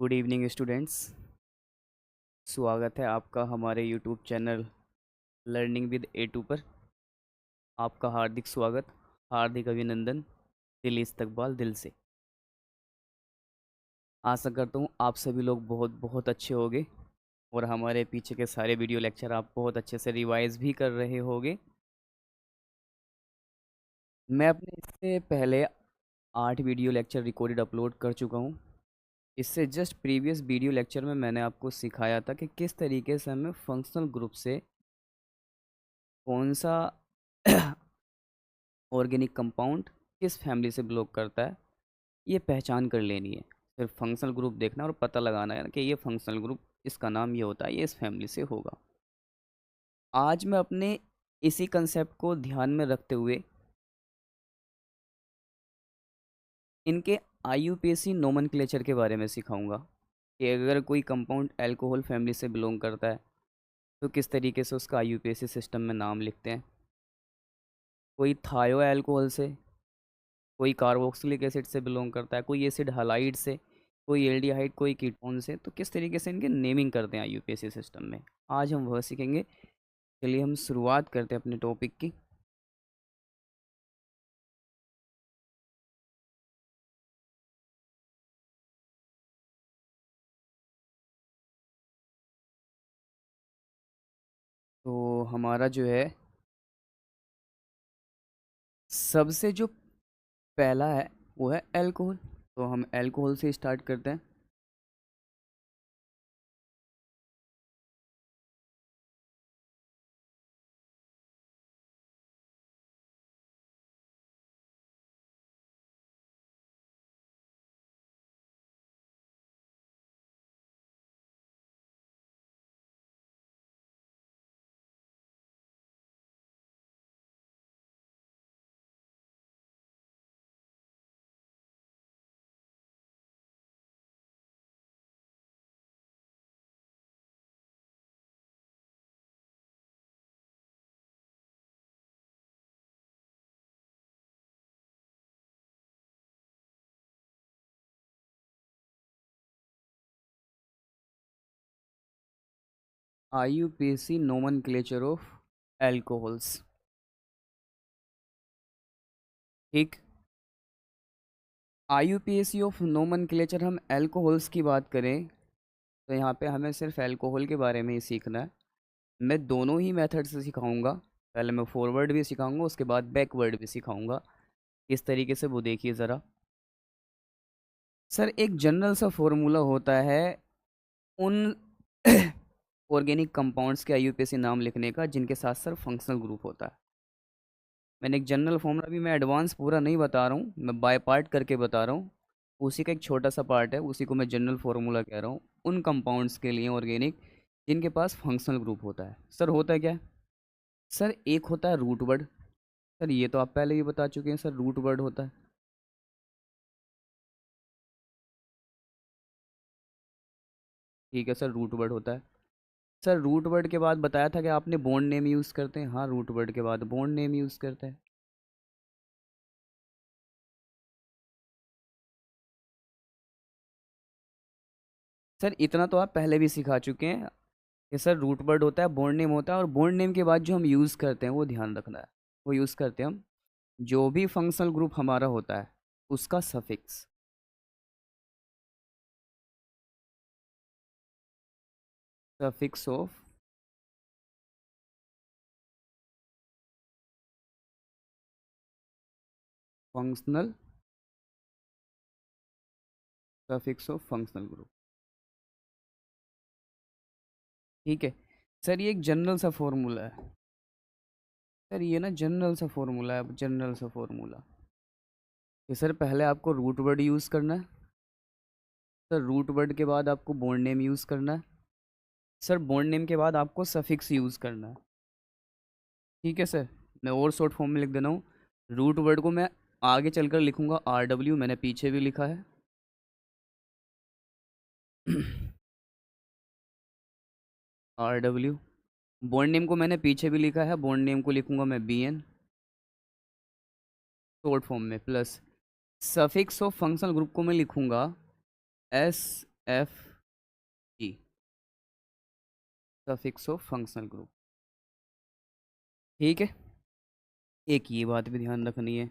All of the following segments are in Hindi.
Good evening students. स्वागत है आपका हमारे YouTube channel learning with A2 पर। आपका हार्दिक स्वागत, हार्दिक अभिनंदन, दिली इस्तकबाल दिल से। आशा करता हूँ आप सभी लोग बहुत बहुत अच्छे होंगे और हमारे पीछे के सारे वीडियो लेक्चर आप बहुत अच्छे से रिवाइज भी कर रहे होंगे। मैं अपने इससे पहले 8 वीडियो लेक्चर रिकॉर्डेड अपलोड कर चुका हूँ। इससे जस्ट प्रीवियस वीडियो लेक्चर में मैंने आपको सिखाया था कि किस तरीके से हमें फंक्शनल ग्रुप से कौन सा ऑर्गेनिक कंपाउंड किस फैमिली से बिलोंग करता है, ये पहचान कर लेनी है। सिर्फ फंक्शनल ग्रुप देखना और पता लगाना है कि ये फंक्शनल ग्रुप, इसका नाम ये होता है, ये इस फैमिली से होगा। आज मैं अपने इसी कंसेप्ट को ध्यान में रखते हुए इनके IUPAC नोमेनक्लेचर के बारे में सिखाऊंगा कि अगर कोई कंपाउंड अल्कोहल फैमिली से बिलोंग करता है तो किस तरीके से उसका IUPAC सिस्टम में नाम लिखते हैं। कोई थायो अल्कोहल से, कोई कार्बोक्सिलिक एसिड से बिलोंग करता है, कोई एसिड हलाइड से, कोई एल्डिहाइड, कोई कीटोन से, तो किस तरीके से इनके नेमिंग करते हैं IUPAC सिस्टम में, आज हम वह सीखेंगे। चलिए हम शुरुआत करते हैं अपने टॉपिक की। तो हमारा जो है सबसे जो पहला है वो है अल्कोहल। तो हम अल्कोहल से स्टार्ट करते हैं। IUPAC nomenclature of alcohols. ठीक, IUPAC ऑफ नोमेनक्लेचर, हम अल्कोहल्स की बात करें तो यहाँ पे हमें सिर्फ अल्कोहल के बारे में ही सीखना है। मैं दोनों ही मेथड से सिखाऊंगा। पहले मैं फॉरवर्ड भी सिखाऊंगा, उसके बाद बैकवर्ड भी सिखाऊंगा। किस तरीके से वो देखिए ज़रा। सर एक जनरल सा फॉर्मूला होता है उन ऑर्गेनिक कंपाउंड्स के IUPAC नाम लिखने का जिनके साथ सर फंक्शनल ग्रुप होता है। मैंने एक जनरल फॉर्मूला भी, मैं एडवांस पूरा नहीं बता रहा हूँ, मैं बाय पार्ट करके बता रहा हूँ। उसी का एक छोटा सा पार्ट है, उसी को मैं जनरल फार्मूला कह रहा हूँ उन कंपाउंड्स के लिए ऑर्गेनिक जिनके पास फंक्शनल ग्रुप होता है। सर होता है क्या? सर एक होता है रूट वर्ड। सर ये तो आप पहले ही बता चुके हैं, सर रूट वर्ड होता है। ठीक है सर, रूट वर्ड होता है। सर रूट वर्ड के बाद बताया था कि आपने बॉन्ड नेम यूज़ करते हैं। हाँ, रूट वर्ड के बाद बॉन्ड नेम यूज़ करते हैं। सर इतना तो आप पहले भी सिखा चुके हैं कि सर रूट वर्ड होता है, बॉन्ड नेम होता है, और बॉन्ड नेम के बाद जो हम यूज़ करते हैं वो ध्यान रखना है। वो यूज़ करते हैं हम जो भी फंक्शनल ग्रुप हमारा होता है उसका suffix. Suffix of functional, suffix of functional group. ठीक है सर, ये एक जनरल सा फॉर्मूला है। सर ये ना जनरल सा फॉर्मूला है, जनरल सा फॉर्मूला कि सर पहले आपको रूट वर्ड यूज़ करना है। सर रूट वर्ड के बाद आपको बॉन्ड नेम यूज़ करना है। सर बॉन्ड नेम के बाद आपको सफिक्स यूज़ करना है। ठीक है सर, मैं और शॉर्ट फॉर्म में लिख देना हूँ। रूट वर्ड को मैं आगे चलकर लिखूंगा RW, मैंने पीछे भी लिखा है। RW। बॉन्ड नेम को मैंने पीछे भी लिखा है, बॉन्ड नेम को लिखूंगा मैं BN शॉर्ट फॉर्म में, plus suffix of functional group को मैं लिखूंगा F G, suffix of functional group. ठीक है, एक ये बात भी ध्यान रखनी है,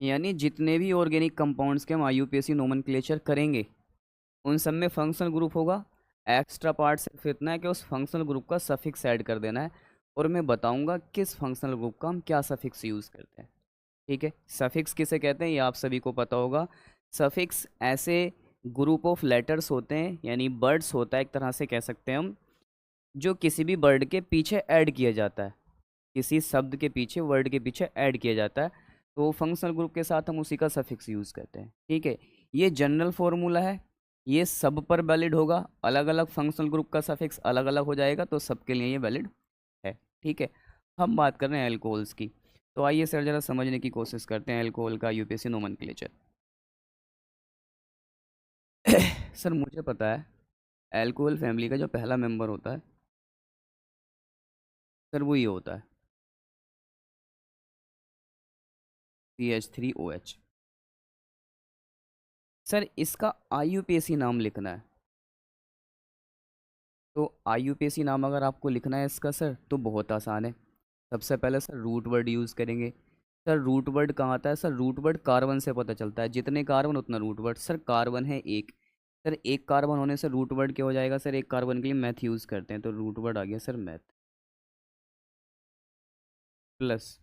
यानी जितने भी ऑर्गेनिक कंपाउंड्स के हम आईयूपीएसी नोमेनक्लेचर करेंगे उन सब में फंक्शनल ग्रुप होगा। एक्स्ट्रा पार्ट सिर्फ इतना है कि उस फंक्शनल ग्रुप का सफिक्स ऐड कर देना है, और मैं बताऊंगा किस फंक्शनल ग्रुप का हम क्या सफिक्स यूज़ करते हैं। ठीक है, सफिक्स किसे कहते हैं ये आप सभी को पता होगा। सफिक्स ऐसे ग्रुप ऑफ लेटर्स होते हैं, यानी वर्ड्स होता है एक तरह से कह सकते हैं हम, जो किसी भी वर्ड के पीछे ऐड किया जाता है, किसी शब्द के पीछे वर्ड के पीछे ऐड किया जाता है, तो फंक्शनल ग्रुप के साथ हम उसी का सफिक्स यूज़ करते हैं। ठीक है, ये जनरल फॉर्मूला है, ये सब पर वैलिड होगा। अलग अलग फंक्शनल ग्रुप का सफिक्स अलग अलग हो जाएगा, तो सबके लिए ये वैलिड है। ठीक है, हम बात कर रहे हैं एल्कोहल्स की, तो आइए सर ज़रा समझने की कोशिश करते हैं एल्कोहल का यूपीएससी नोमेनक्लेचर। सर मुझे पता है एल्कोहल फैमिली का जो पहला मेंबर होता है सर वो ये होता है CH3OH। सर इसका आईयूपीएसी नाम लिखना है, तो आईयूपीएसी नाम अगर आपको लिखना है इसका सर तो बहुत आसान है। सबसे पहले सर रूट वर्ड यूज़ करेंगे। सर रूट वर्ड कहाँ आता है? सर रूट वर्ड कार्बन से पता चलता है, जितने कार्बन उतना रूट वर्ड। सर कार्बन है एक, सर एक कार्बन होने से रूट वर्ड क्या हो जाएगा? सर एक कार्बन के लिए मैथ यूज़ करते हैं, तो रूट वर्ड आ गया सर मैथ। प्लस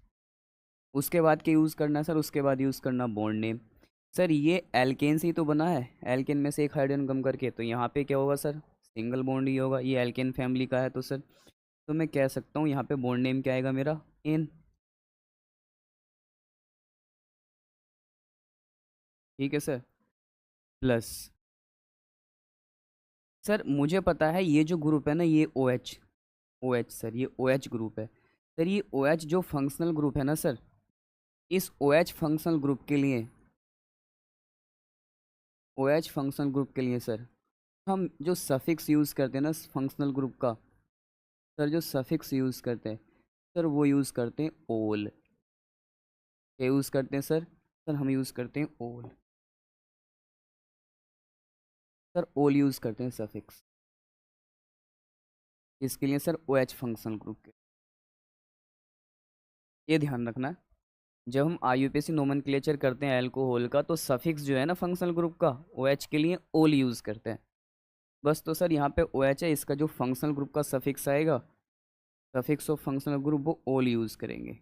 उसके बाद क्या यूज़ करना है सर? उसके बाद यूज़ करना बॉन्ड नेम। सर ये एल्केन से ही तो बना है, एल्केन में से एक हाइड्रोजन कम करके, तो यहाँ पे क्या होगा सर? सिंगल बॉन्ड ही होगा, ये एल्केन फैमिली का है, तो सर तो मैं कह सकता हूँ यहाँ पे बॉन्ड नेम क्या आएगा मेरा? एन। ठीक है सर। प्लस सर मुझे पता है ये जो ग्रुप है ना ये O H, O H sir ये ओ एच ग्रुप है। सर ये ओ एच जो फंक्शनल ग्रुप है ना सर, इस ओ एच फंक्शनल ग्रुप के लिए, ओ एच फंक्शनल ग्रुप के लिए सर हम जो सफिक्स यूज़ करते हैं ना फंक्शनल ग्रुप का, सर जो सफिक्स यूज़ करते हैं सर वो यूज़ करते हैं ओल। क्या यूज़ करते हैं सर? सर हम यूज़ करते हैं ओल। सर ओल यूज़ करते हैं सफिक्स इसके लिए sir O H functional group के। ये ध्यान रखना है, जब हम आईयूपीएसी नोमेनक्लेचर करते हैं अल्कोहल का तो सफिक्स जो है ना फंक्शनल ग्रुप का ओ एच के लिए ओल यूज़ करते हैं बस। तो सर यहाँ पे ओ एच है, इसका जो फंक्शनल ग्रुप का सफिक्स आएगा, सफिक्स ऑफ फंक्शनल ग्रुप, वो ओल यूज़ करेंगे।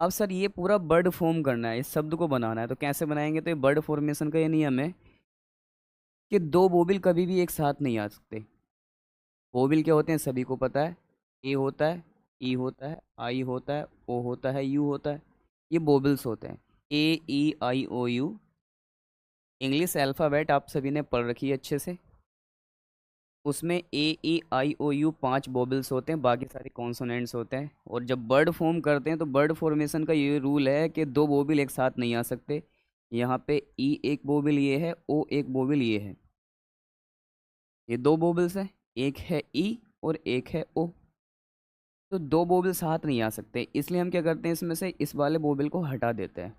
अब सर ये पूरा बर्ड फॉर्म करना है, इस शब्द को बनाना है, तो कैसे बनाएंगे? तो ये बर्ड फॉर्मेशन का ये नियम है कि दो बोबिल कभी भी एक साथ नहीं आ सकते। बोबिल क्या होते हैं सभी को पता है, ए होता है, ई होता है, आई होता है, ओ होता है, यू होता है, ये बोबिल्स होते हैं। AEIOU इंग्लिश अल्फ़ाबेट आप सभी ने पढ़ रखी है अच्छे से, उसमें AEIOU 5 बोबल्स होते हैं, बाकी सारे कॉन्सोनेंट्स होते हैं। और जब बर्ड फॉर्म करते हैं तो बर्ड फॉर्मेशन का ये रूल है कि दो बोबिल एक साथ नहीं आ सकते। यहाँ पे ई एक बोबिल ये है, ओ एक बोबिल ये है, ये दो बोबिल्स हैं, एक है ई और एक है ओ, तो दो बोबिल साथ नहीं आ सकते, इसलिए हम क्या करते हैं इसमें से इस वाले बोबिल को हटा देते हैं।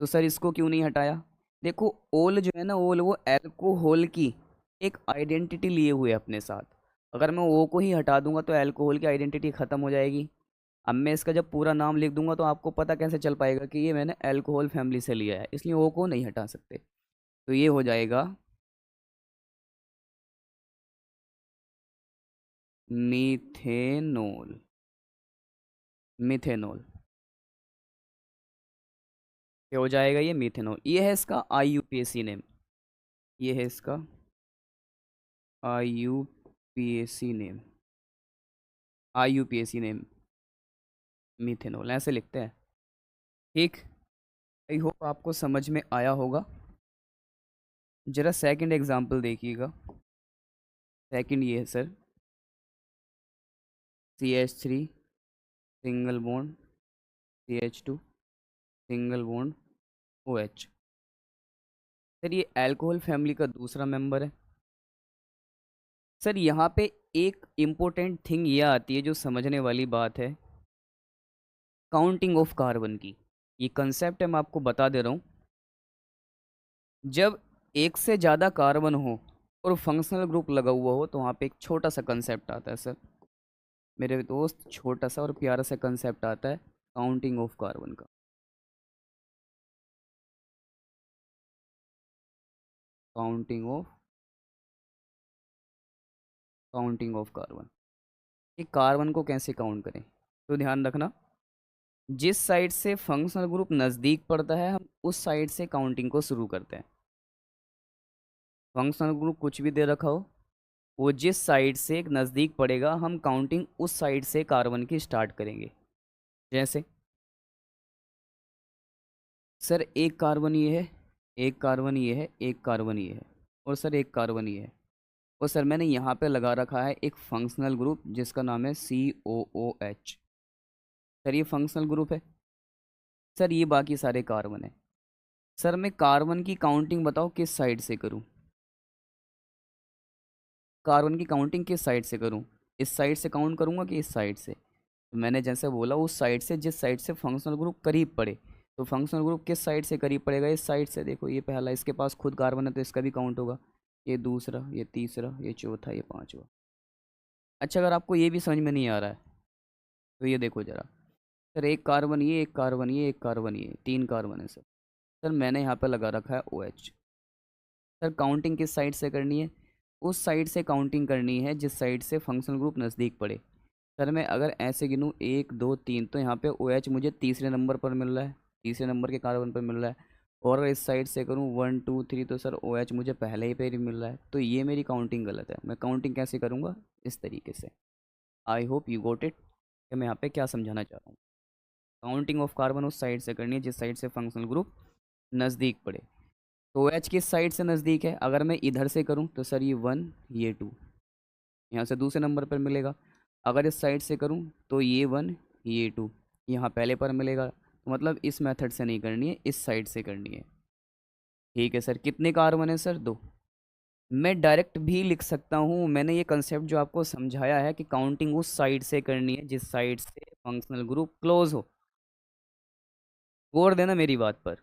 तो सर इसको क्यों नहीं हटाया? देखो ओल जो है ना, ओल वो एल्कोहल की एक आइडेंटिटी लिए हुए है अपने साथ। अगर मैं ओ को ही हटा दूंगा तो एल्कोहल की आइडेंटिटी ख़त्म हो जाएगी। अब मैं इसका जब पूरा नाम लिख दूंगा तो आपको पता कैसे चल पाएगा कि ये मैंने एल्कोहल फैमिली से लिया है, इसलिए ओ को नहीं हटा सकते। तो ये हो जाएगा मीथेनोल। मिथेनोल क्या हो जाएगा? ये मिथेनॉल। ये है इसका आईयूपीएसी नेम, ये है इसका IUPAC name, IUPAC name methanol ऐसे लिखते हैं। ठीक, आई होप आपको समझ में आया होगा। जरा सेकंड एग्जांपल देखिएगा। सेकंड ये है sir CH3 single bond CH2 single bond OH। Sir ये अल्कोहल फैमिली का दूसरा मेंबर है। सर यहाँ पे एक इम्पोर्टेंट थिंग ये आती है जो समझने वाली बात है, काउंटिंग ऑफ कार्बन की। ये कंसेप्ट है, मैं आपको बता दे रहा हूँ। जब एक से ज़्यादा कार्बन हो और फंक्शनल ग्रुप लगा हुआ हो तो वहाँ पे एक छोटा सा कंसेप्ट आता है सर, मेरे दोस्त, छोटा सा और प्यारा सा कंसेप्ट आता है काउंटिंग ऑफ कार्बन का। Counting of counting of carbon, कि कार्बन को कैसे काउंट करें। तो ध्यान रखना, जिस साइड से फंक्शनल ग्रुप नज़दीक पड़ता है हम उस साइड से काउंटिंग को शुरू करते हैं। फंक्शनल ग्रुप कुछ भी दे रखा हो, वो जिस साइड से नज़दीक पड़ेगा हम काउंटिंग उस साइड से कार्बन की स्टार्ट करेंगे। जैसे सर एक कार्बन ये है, एक कार्बन ये है, एक कार्बन ये है, और सर एक कार्बन ये है, और सर मैंने यहाँ पे लगा रखा है एक फंक्शनल ग्रुप जिसका नाम है COOH। सर ये फंक्शनल ग्रुप है, सर ये बाकी सारे कार्बन है। सर मैं कार्बन की काउंटिंग बताओ किस साइड से करूँ, कार्बन की काउंटिंग किस साइड से करूँ, इस साइड से काउंट करूँगा कि इस साइड से। तो मैंने जैसे बोला उस साइड से जिस साइड से फंक्शनल ग्रुप करीब पड़े। तो फंक्शनल ग्रुप किस साइड से करीब पड़ेगा, इस साइड से। देखो ये पहला, इसके पास खुद कार्बन है तो इसका भी काउंट होगा, ये दूसरा, ये तीसरा, ये चौथा, ये पांचवा। अच्छा अगर आपको ये भी समझ में नहीं आ रहा है तो ये देखो ज़रा, सर एक कार्बन ये, एक कार्बन ये, एक कार्बन ये, तीन कार्बन है सर। सर मैंने यहाँ पर लगा रखा है OH। सर काउंटिंग किस साइड से करनी है, उस साइड से काउंटिंग करनी है जिस साइड से फंक्शनल ग्रुप नज़दीक पड़े। सर मैं अगर ऐसे गिनूँ 1 2 3, तो यहाँ पे OH मुझे तीसरे नंबर पर मिल रहा है, तीसरे नंबर के कार्बन पर मिल रहा है। और अगर इस साइड से करूँ 1 2 3, तो सर OH मुझे पहले ही पे ही मिल रहा है। तो ये मेरी काउंटिंग गलत है। मैं काउंटिंग कैसे करूँगा, इस तरीके से। I hope you got it कि मैं यहाँ पे क्या समझाना चाह रहा हूँ। काउंटिंग ऑफ कार्बन उस साइड से करनी है जिस साइड से फंक्शनल ग्रुप नज़दीक पड़े। तो OH किस साइड से नज़दीक है, अगर मैं इधर से करूँ तो सर ये 1 ये 2, यहाँ से दूसरे नंबर पर मिलेगा। अगर इस साइड से करूँ तो ये 1 ये 2, यहाँ पहले पर मिलेगा। तो मतलब इस मेथड से नहीं करनी है, इस साइड से करनी है। ठीक है सर, कितने कार्बन है सर, 2। मैं डायरेक्ट भी लिख सकता हूँ, मैंने ये कंसेप्ट जो आपको समझाया है कि काउंटिंग उस साइड से करनी है जिस साइड से फंक्शनल ग्रुप क्लोज हो। गौर देना मेरी बात पर।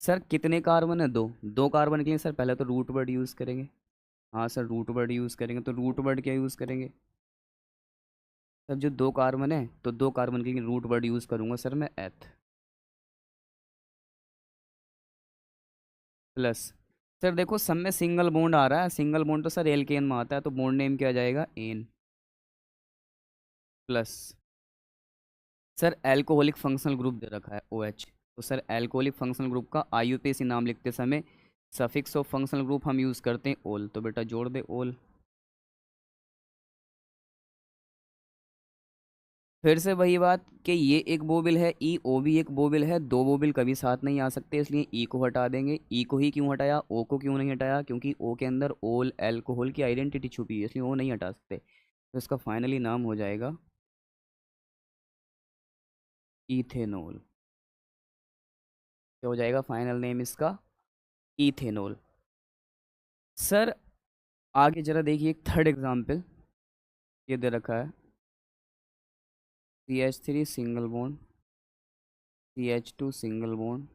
सर कितने कार्बन है, 2। 2 कार्बन के लिए सर पहले तो रूट वर्ड यूज़ करेंगे। हाँ सर रूट वर्ड यूज़ करेंगे, तो रूट वर्ड क्या यूज़ करेंगे सर, जो 2 कार्बन है तो 2 कार्बन के लिए रूट वर्ड यूज़ करूँगा सर मैं एथ, प्लस। सर देखो सब में सिंगल बॉन्ड आ रहा है, सिंगल बॉन्ड तो सर एल्केन में आता है, तो बॉन्ड नेम क्या आ जाएगा, एन, plus. Sir alcoholic functional group दे रखा है OH, तो सर एल्कोहलिक फंक्शनल ग्रुप का IUPAC नाम लिखते समय सफिक्स ऑफ फंक्शनल ग्रुप हम यूज़ करते हैं ओल, तो बेटा जोड़ दे ओल। फिर से वही बात कि ये एक बोबिल है ई, ओ भी एक बोबिल है, दो बोबिल कभी साथ नहीं आ सकते, इसलिए ई को हटा देंगे। ई को ही क्यों हटाया, ओ को क्यों नहीं हटाया, क्योंकि ओ के अंदर ओल एल्कोहल की आइडेंटिटी छुपी है, इसलिए वो नहीं हटा सकते। तो इसका फाइनली नाम हो जाएगा इथेनॉल। क्या हो जाएगा फाइनल नेम इसका, इथेनॉल। सर आगे जरा देखिए एक थर्ड एग्जाम्पल, ये दे रखा है CH3 single bond, CH2 single bond,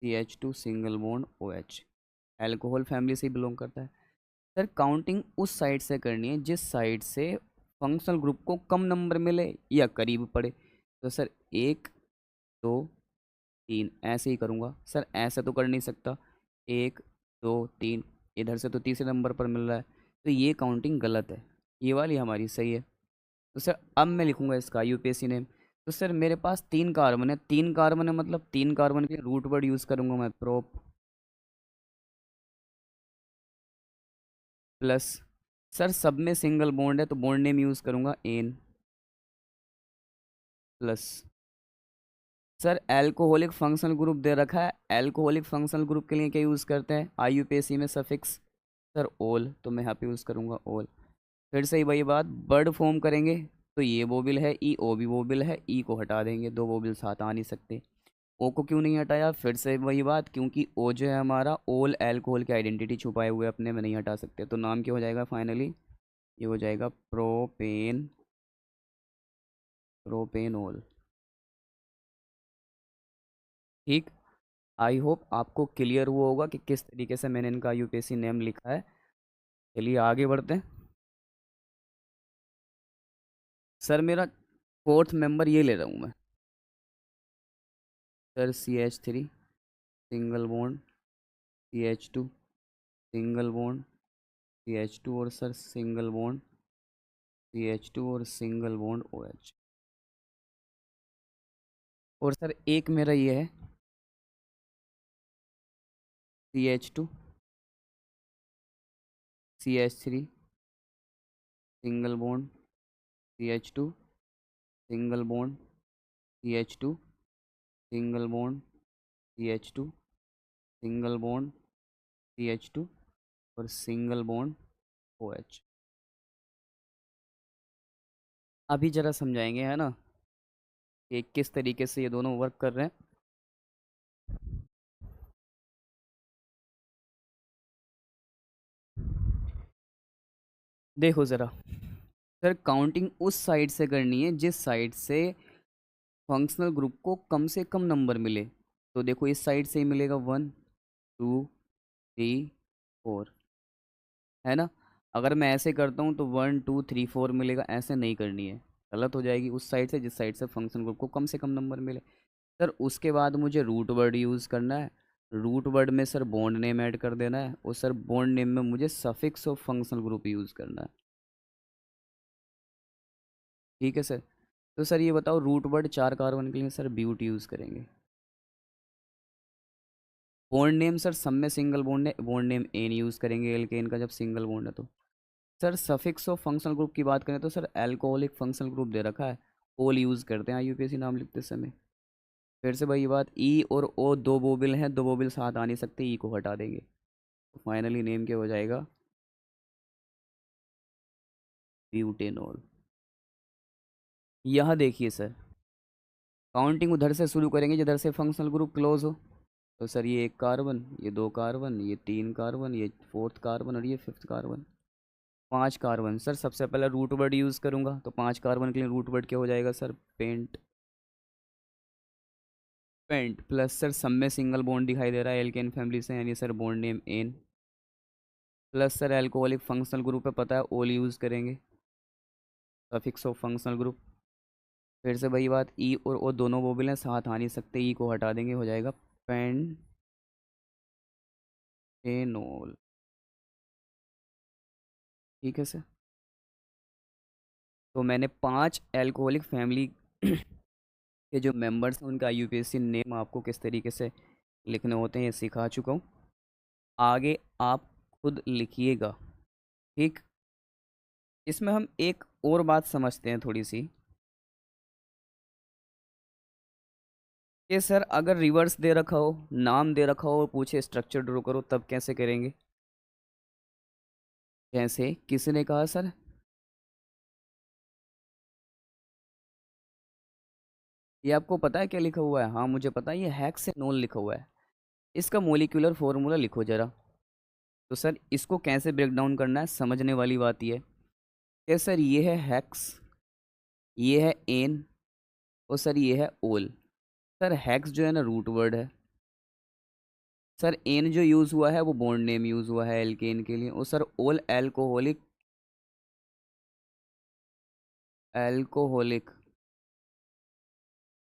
CH2 single bond OH, alcohol family से बिलोंग करता है। सर काउंटिंग उस साइड से करनी है जिस साइड से फंक्शनल ग्रुप को कम नंबर मिले या करीब पड़े। तो सर 1 2 3 ऐसे ही करूँगा सर, ऐसे तो कर नहीं सकता, 1 2 3, इधर से तो तीसरे नंबर पर मिल रहा है, तो ये काउंटिंग गलत है, ये वाली हमारी सही है। तो सर अब मैं लिखूंगा इसका IUPAC नेम। तो सर मेरे पास 3 कार्बन है, 3 कार्बन है मतलब 3 कार्बन के लिए रूट वर्ड यूज़ करूंगा मैं प्रोप, प्लस। सर सब में सिंगल बॉन्ड है तो बॉन्ड नेम यूज़ करूंगा एन, plus. Sir alcoholic functional group दे रखा है, एल्कोहलिक फंक्शनल ग्रुप के लिए क्या यूज़ करते हैं IUPAC में सफिक्स, सर ओल, तो मैं यहाँ पे यूज़ करूँगा ओल। फिर से ही वही बात, बर्ड फॉर्म करेंगे तो ये बोबिल है ई, ओ भी बोबिल है, ई को हटा देंगे, दो बोबिल साथ आ नहीं सकते। ओ को क्यों नहीं हटाया, फिर से वही बात, क्योंकि ओ जो है हमारा ओल एल्कोहल की आइडेंटिटी छुपाए हुए अपने में नहीं हटा सकते, तो नाम क्या हो जाएगा फाइनली, ये हो जाएगा प्रोपेन, प्रोपेनोल। ठीक। आई होप आपको क्लियर हुआ होगा कि किस तरीके से मैंने इनका यूपीएससी नेम लिखा है। चलिए आगे बढ़ते हैं। सर मेरा फोर्थ मेंबर ये ले रहा हूँ मैं। Sir CH3 single bond, CH2 single bond, CH2 और सर सिंगल बॉन्ड, CH2 और सिंगल बॉन्ड OH। और सर एक मेरा ये है CH2 CH3 single bond, CH2 single bond, CH2 single bond, CH2 single bond, CH2 और सिंगल बॉन्ड OH। अभी जरा समझाएंगे है ना कि किस तरीके से ये दोनों वर्क कर रहे हैं। देखो ज़रा, सर काउंटिंग उस साइड से करनी है जिस साइड से फंक्शनल ग्रुप को कम से कम नंबर मिले। तो देखो इस साइड से ही मिलेगा 1 2 3 4, है ना। अगर मैं ऐसे करता हूँ तो 1 2 3 4 मिलेगा, ऐसे नहीं करनी है, गलत हो जाएगी। उस साइड से जिस साइड से फंक्शन ग्रुप को कम से कम नंबर मिले। सर उसके बाद मुझे रूट वर्ड यूज़ करना है। रूट वर्ड में सर बॉन्ड नेम ऐड कर देना है, और सर बॉन्ड नेम में मुझे suffix of functional group use करना है। ठीक है सर। तो सर ये बताओ, रूट वर्ड 4 कार्बन के लिए सर ब्यूट यूज़ करेंगे। बॉन्ड नेम सर सब में सिंगल बॉन्ड है, बॉन्ड नेम एन यूज़ करेंगे एल्केन का जब सिंगल बॉन्ड है तो। Sir suffix of functional group की बात करें तो सर अल्कोहलिक फंक्शनल ग्रुप दे रखा है, ओल यूज़ करते हैं यूपीएससी नाम लिखते समय। फिर से वही बात, ई और ओ दो बोबिल हैं, दो बोबिल साथ आ नहीं सकते, ई को हटा देंगे तो फाइनली नेम क्या हो जाएगा, ब्यूटेनॉल। यहाँ देखिए सर, काउंटिंग उधर से शुरू करेंगे जिधर से फंक्शनल ग्रुप क्लोज हो। तो सर ये 1 कार्बन, ये 2 कार्बन, ये 3 कार्बन, ये फोर्थ कार्बन और ये फिफ्थ कार्बन। 5 कार्बन सर, सबसे पहले रूट वर्ड यूज़ करूँगा तो 5 कार्बन के लिए रूट वर्ड क्या हो जाएगा sir, pent. Pent plus sir सब में सिंगल बॉन्ड दिखाई दे रहा है एल्केन फैमिली से, यानी sir bond name an. Plus sir alcoholic functional group है पता है, ओल यूज़ करेंगे, सफिक्स ऑफ फंक्शनल ग्रुप। फिर से वही बात, ई और ओ दोनों बोबिल हैं साथ आ नहीं सकते, ई को हटा देंगे, हो जाएगा पेंटेनोल। ठीक है सर। तो मैंने 5 एल्कोहलिक फैमिली के जो मेंबर्स हैं उनका यूपीएससी नेम आपको किस तरीके से लिखने होते हैं ये सिखा चुका हूँ। आगे आप खुद लिखिएगा। ठीक। इसमें हम एक और बात समझते हैं थोड़ी सी, कि सर अगर रिवर्स दे रखा हो, नाम दे रखा हो और पूछे स्ट्रक्चर ड्रॉ करो, तब कैसे करेंगे। कैसे, किसने कहा सर। ये आपको पता है क्या लिखा हुआ है। हाँ मुझे पता है, ये हेक्सेनोल लिखा हुआ है। इसका मोलिकुलर फॉर्मूला लिखो जरा। तो सर इसको कैसे ब्रेक डाउन करना है, समझने वाली बात ये है कि सर ये है हेक्स, ये है एन, और सर ये है ओल। सर हेक्स जो है ना रूट वर्ड है। सर एन जो यूज़ हुआ है वो बॉन्ड नेम यूज़ हुआ है एल्केन के लिए, और सर ओल एल्कोहलिक, एल्कोहलिक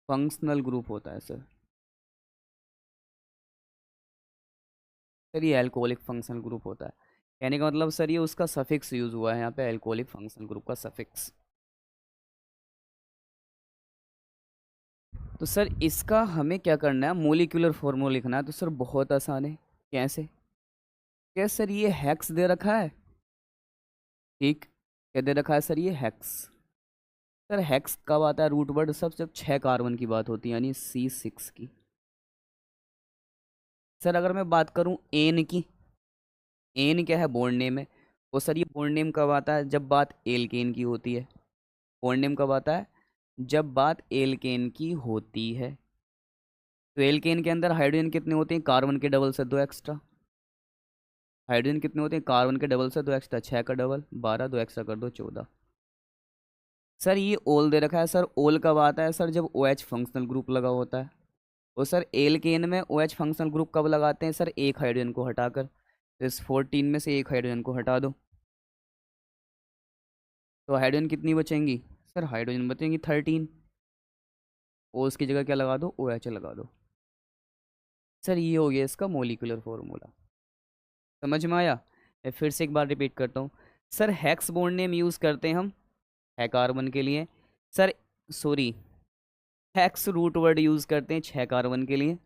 फंक्शनल ग्रुप होता है सर। सर ये एल्कोहलिक फंक्शनल ग्रुप होता है, कहने का मतलब सर ये उसका सफिक्स यूज़ हुआ है यहाँ पे, एल्कोहलिक फंक्शनल ग्रुप का सफिक्स। तो सर इसका हमें क्या करना है, मोलिकुलर फॉर्मूला लिखना है। तो सर बहुत आसान है। कैसे, क्या सर ये हेक्स दे रखा है। ठीक। क्या दे रखा है सर, ये हेक्स। सर हेक्स कब आता है रूट वर्ड, सब जब 6 कार्बन की बात होती है, यानी C6 की। सर अगर मैं बात करूं एन की, एन क्या है, बॉन्ड नेम है। और सर ये बॉन्ड नेम कब आता है, जब बात एल्केन की होती है। बॉन्ड नेम कब आता है, जब बात एल्केन की होती है। तो एल्केन के अंदर हाइड्रोजन कितने होते हैं, कार्बन के डबल से 2 एक्स्ट्रा। हाइड्रोजन कितने होते हैं, कार्बन के डबल से 2 एक्स्ट्रा, 6 का डबल 12, 2 एक्स्ट्रा कर दो 14। सर ये ओल दे रखा है। सर ओल कब आता है, सर जब OH फंक्शनल ग्रुप लगा होता है। और सर एल्केन में ओ एच फंक्शनल ग्रुप कब लगाते हैं सर, एक हाइड्रोजन को हटाकर, तो इस 14 में से एक हाइड्रोजन को हटा दो, तो हाइड्रोजन कितनी बचेंगी सर, हाइड्रोजन बचेंगी 13, और उसकी जगह क्या लगा दो, ओ एच लगा दो। सर ये हो गया इसका मोलिकुलर फॉर्मूला, समझ में आया? मैं फिर से एक बार रिपीट करता हूँ। Sir hex bond name use करते हैं हम है कार्बन के लिए, sir sorry hex root word use करते हैं 6 कार्बन के लिए,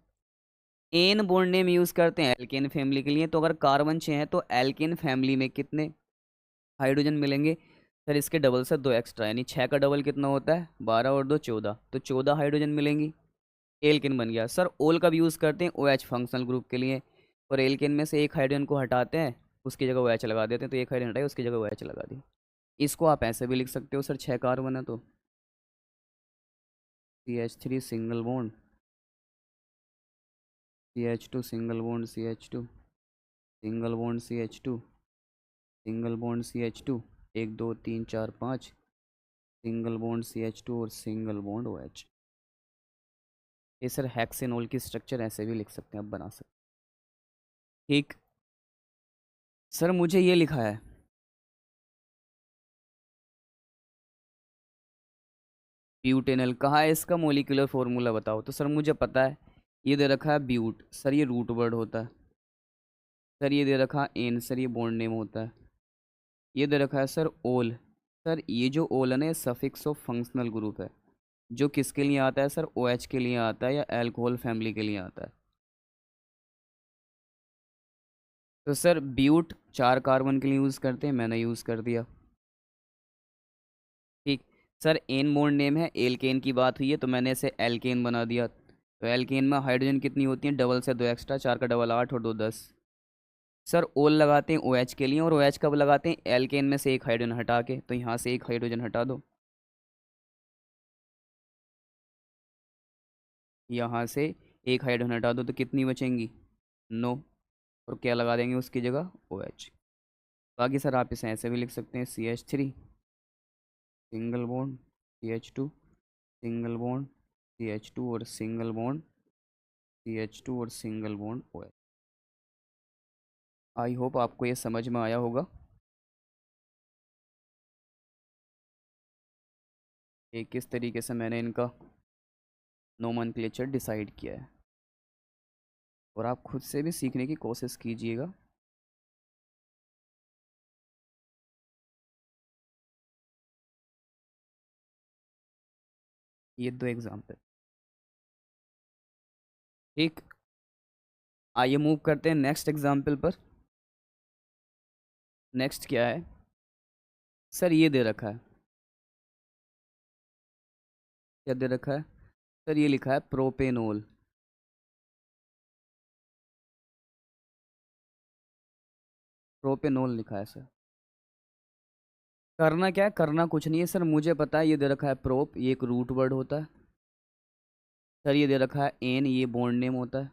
एन बॉन्ड नेम यूज़ करते हैं एल्केन फैमिली के लिए, तो अगर कार्बन 6 है तो एल्केन फैमिली में कितने हाइड्रोजन मिलेंगे सर, इसके डबल से 2 एक्स्ट्रा, यानी 6 का डबल कितना होता है 12 और 2 14, तो 14 हाइड्रोजन मिलेंगी, एल्केन बन गया। सर ओल का भी यूज़ करते हैं ओ एच फंक्शनल ग्रुप के लिए, और एल्केन में से एक हाइड्रोजन को हटाते हैं, उसकी जगह ओ एच लगा देते हैं, तो एक हाइड्रोजन हटाए उसकी जगह ओ एच लगा दी। इसको आप ऐसे भी लिख सकते हो सर, 6 कार्बन है तो CH3 single bond, CH2 single bond, CH2 single bond, CH2 single bond, CH2 1 2 3 4 5 single bond CH2 और सिंगल बॉन्ड OH। ये सर हेक्सेनॉल की स्ट्रक्चर ऐसे भी लिख सकते हैं, आप बना सकते हैं। ठीक सर, मुझे ये लिखा है ब्यूटेनल, कहाँ है इसका मोलिकुलर फॉर्मूला बताओ, तो सर मुझे पता है, ये दे रखा है ब्यूट, सर ये रूट वर्ड होता है, सर ये दे रखा है एन, सर ये बॉन्ड नेम होता है, ये दे रखा है सर ओल, सर ये जो ओल है ना, ये सफिक्स ऑफ फंक्शनल ग्रुप है, जो किसके लिए आता है सर, ओ एच के लिए आता है या एल्कोहल फैमिली के लिए आता है। तो सर ब्यूट 4 कार्बन के लिए यूज़ करते हैं, मैंने यूज़ कर दिया। ठीक सर, एन बॉन्ड नेम है, एल्केन की बात हुई है तो मैंने इसे एल्केन बना दिया, तो एल्केन में हाइड्रोजन कितनी होती है, डबल से 2 एक्स्ट्रा, 4 का डबल 8 और 2 10। सर ओल लगाते हैं ओ एच के लिए, और ओ एच कब लगाते हैं, एल्केन में से एक हाइड्रोजन हटा के, तो यहाँ से एक हाइड्रोजन हटा दो, यहाँ से एक हाइड्रोजन हटा दो, तो कितनी बचेंगी 9, और क्या लगा देंगे उसकी जगह, ओ एच। बाकी सर आप इसे ऐसे भी लिख सकते हैं, CH3 single bond, CH2 single bond, CH2 और सिंगल बॉन्ड, CH2 और single bond OH। I hope आपको ये समझ में आया होगा, कि किस तरीके से मैंने इनका नोमेनक्लेचर डिसाइड किया है, और आप खुद से भी सीखने की कोशिश कीजिएगा। ये 2 एग्जाम्पल। ठीक, आइए मूव करते हैं नेक्स्ट एग्जाम्पल पर। नेक्स्ट क्या है सर, ये दे रखा है, क्या दे रखा है सर, ये लिखा है प्रोपेनोल, प्रोपेनोल लिखा है सर। करना क्या है, करना कुछ नहीं है सर, मुझे पता है, ये दे रखा है प्रोप, ये एक रूट वर्ड होता है, सर ये दे रखा है एन, ये बॉन्ड नेम होता है,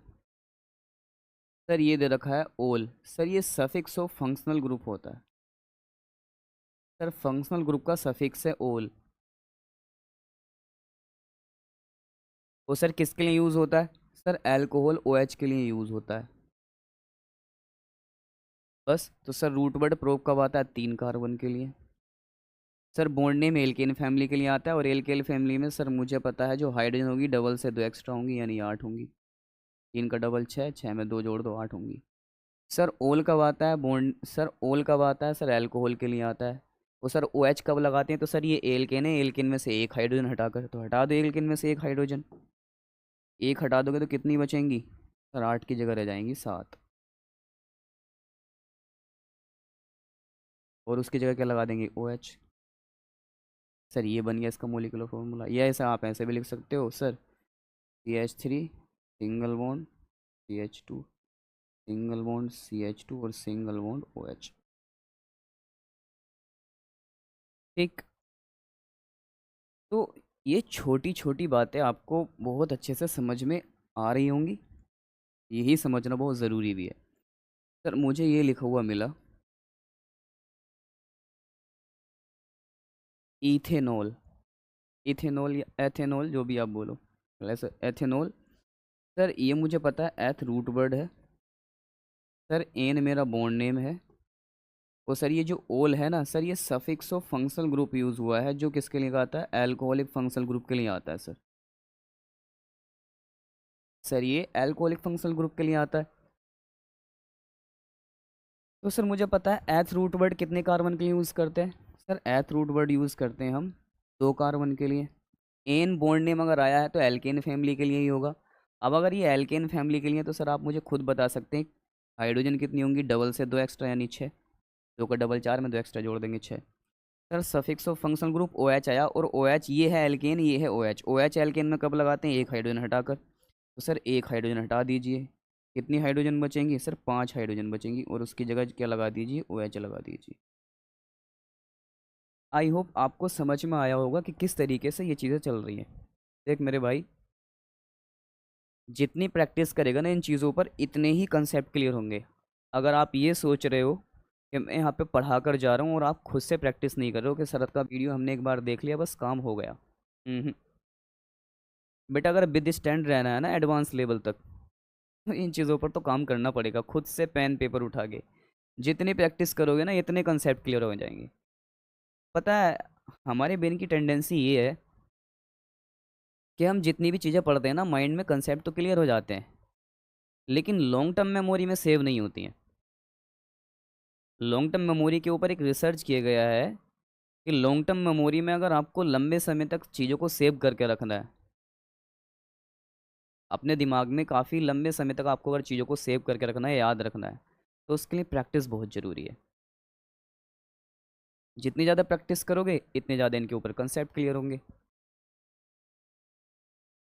सर ये दे रखा है ओल, सर ये सफिक्स ऑफ फंक्शनल ग्रुप होता है, सर फंक्शनल ग्रुप का सफिक्स है ओल। वो सर किसके लिए यूज़ होता है सर, अल्कोहल OH के लिए यूज़ होता है। बस, तो सर रूट वर्ड प्रोप कब आता है, 3 कार्बन के लिए। Sir bond name alkane family के लिए आता है, और एल्केन फैमिली में सर मुझे पता है जो हाइड्रोजन होगी डबल से 2 एक्स्ट्रा होंगी, यानी 8 होंगी, 3 का डबल 6, 6 में 2 जोड़ दो 8 होंगी। सर ओल कब आता है बॉन्ड, सर ओल कब आता है सर, अल्कोहल के लिए आता है। वो सर OH कब लगाते हैं, तो सर ये एल्केन है, एल्केन में से एक हाइड्रोजन हटाकर, तो हटा दो एल्केन में से एक हाइड्रोजन, एक हटा दोगे तो कितनी बचेंगी सर, 8 की जगह रह जाएंगी 7, और उसकी जगह क्या लगा देंगे, OH। सर ये बन गया इसका मोलिकुलर फॉर्मूला, ये ऐसा आप ऐसे भी लिख सकते हो sir, CH3 single bond, CH2 single bond, CH2 और सिंगल बॉन्ड OH। ठीक, तो ये छोटी छोटी बातें आपको बहुत अच्छे से समझ में आ रही होंगी, यही समझना बहुत ज़रूरी भी है। सर मुझे ये लिखा हुआ मिला, इथेनॉल, इथेनॉल या एथेनॉल जो भी आप बोलो, वैसे एथेनॉल सर ये मुझे पता है, एथ रूट वर्ड है। सर एन मेरा बॉन्ड नेम है। और सर ये जो ओल है ना सर, ये suffix of functional group use हुआ है, जो किसके लिए आता है, अल्कोहलिक फंक्शनल ग्रुप के लिए आता है सर। सर ये अल्कोहलिक फंक्शनल ग्रुप के लिए आता है। तो सर मुझे पता है एथ रूट वर्ड कितने कार्बन के लिए यूज़ करते हैं। सर एथ रूट वर्ड यूज़ करते हैं हम 2 कार्बन के लिए। एन बॉन्ड नेम अगर आया है तो एल्केन फैमिली के लिए ही होगा। अब अगर ये एल्केन फैमिली के लिए, तो सर आप मुझे खुद बता सकते हैं हाइड्रोजन कितनी होंगी, डबल से 2 एक्स्ट्रा यानी 6। 2 का डबल 4 में 2 एक्स्ट्रा जोड़ देंगे 6। Sir suffix of functional group O H आया, और ओ एच ये है एल्केन, ये है O H. O H alkane में कब लगाते हैं, एक हाइड्रोजन हटाकर। तो सर एक हाइड्रोजन हटा दीजिए, कितनी हाइड्रोजन बचेंगी सर, 5 हाइड्रोजन बचेंगी, और उसकी जगह क्या लगा दीजिए, ओ एच लगा दीजिए। आई होप आपको समझ में आया होगा कि किस तरीके से ये चीज़ें चल रही हैं। देख मेरे भाई, जितनी प्रैक्टिस करेगा ना इन चीज़ों पर, इतने ही कंसेप्ट क्लियर होंगे। अगर आप ये सोच रहे हो कि मैं यहाँ पे पढ़ा कर जा रहा हूँ और आप खुद से प्रैक्टिस नहीं कर रहे हो कि शरद का वीडियो हमने एक बार देख लिया बस काम हो गया। हम्म। बेटा अगर विद स्टैंड रहना है ना एडवांस लेवल तक, तो इन चीज़ों पर तो काम करना पड़ेगा, खुद से पेन पेपर उठा के। जितनी प्रैक्टिस करोगे ना, इतने कंसेप्ट क्लियर हो जाएंगे। पता है, हमारे ब्रेन की टेंडेंसी ये है कि हम जितनी भी चीज़ें पढ़ते हैं ना, माइंड में कंसेप्ट तो क्लियर हो जाते हैं, लेकिन लॉन्ग टर्म मेमोरी में सेव नहीं होती हैं। लॉन्ग टर्म मेमोरी के ऊपर एक रिसर्च किया गया है कि लॉन्ग टर्म मेमोरी में अगर आपको लंबे समय तक चीज़ों को सेव करके रखना है, अपने दिमाग में काफ़ी लंबे समय तक आपको अगर चीज़ों को सेव करके रखना है, याद रखना है, तो उसके लिए प्रैक्टिस बहुत ज़रूरी है। जितनी ज़्यादा प्रैक्टिस करोगे, इतने ज़्यादा इनके ऊपर कंसेप्ट क्लियर होंगे।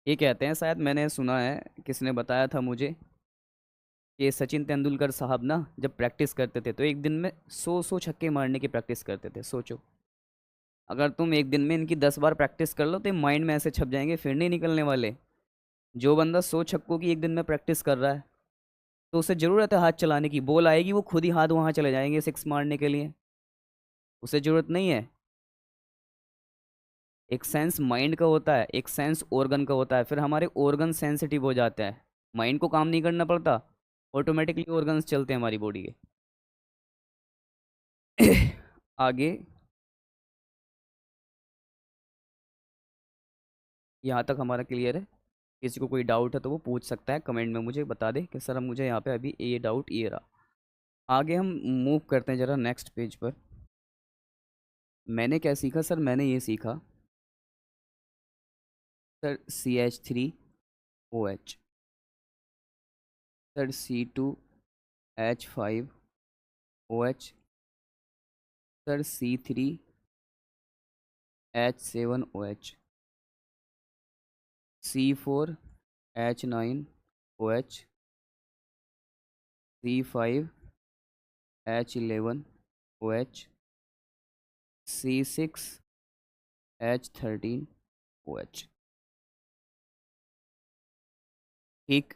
ये कहते हैं, शायद मैंने सुना है, किसने बताया था मुझे, कि सचिन तेंदुलकर साहब ना जब प्रैक्टिस करते थे तो एक दिन में 100 छक्के मारने की प्रैक्टिस करते थे। सोचो, अगर तुम एक दिन में इनकी 10 बार प्रैक्टिस कर लो तो माइंड में ऐसे छप जाएंगे, फिर नहीं निकलने वाले। जो बंदा 100 छक्कों की एक दिन में प्रैक्टिस कर रहा है, तो उसे ज़रूरत है हाथ चलाने की, बॉल आएगी वो खुद ही हाथ वहाँ चले जाएंगे सिक्स मारने के लिए। उसे ज़रूरत नहीं है। एक सेंस माइंड का होता है, एक सेंस ऑर्गन का होता है, फिर हमारे ऑर्गन सेंसिटिव हो जाते हैं। माइंड को काम नहीं करना पड़ता, ऑटोमेटिकली ऑर्गन्स चलते हैं हमारी बॉडी के। आगे, यहाँ तक हमारा क्लियर है। किसी को कोई डाउट है तो वो पूछ सकता है, कमेंट में मुझे बता दे कि सर अब मुझे यहाँ पे अभी ये डाउट ये रहा। आगे हम मूव करते हैं ज़रा नेक्स्ट पेज पर। मैंने क्या सीखा सर, मैंने ये सीखा sir CH3OH, sir C2H5OH, sir C3H7OH, C4H9OH, C5H11OH, C6H13OH। ठीक।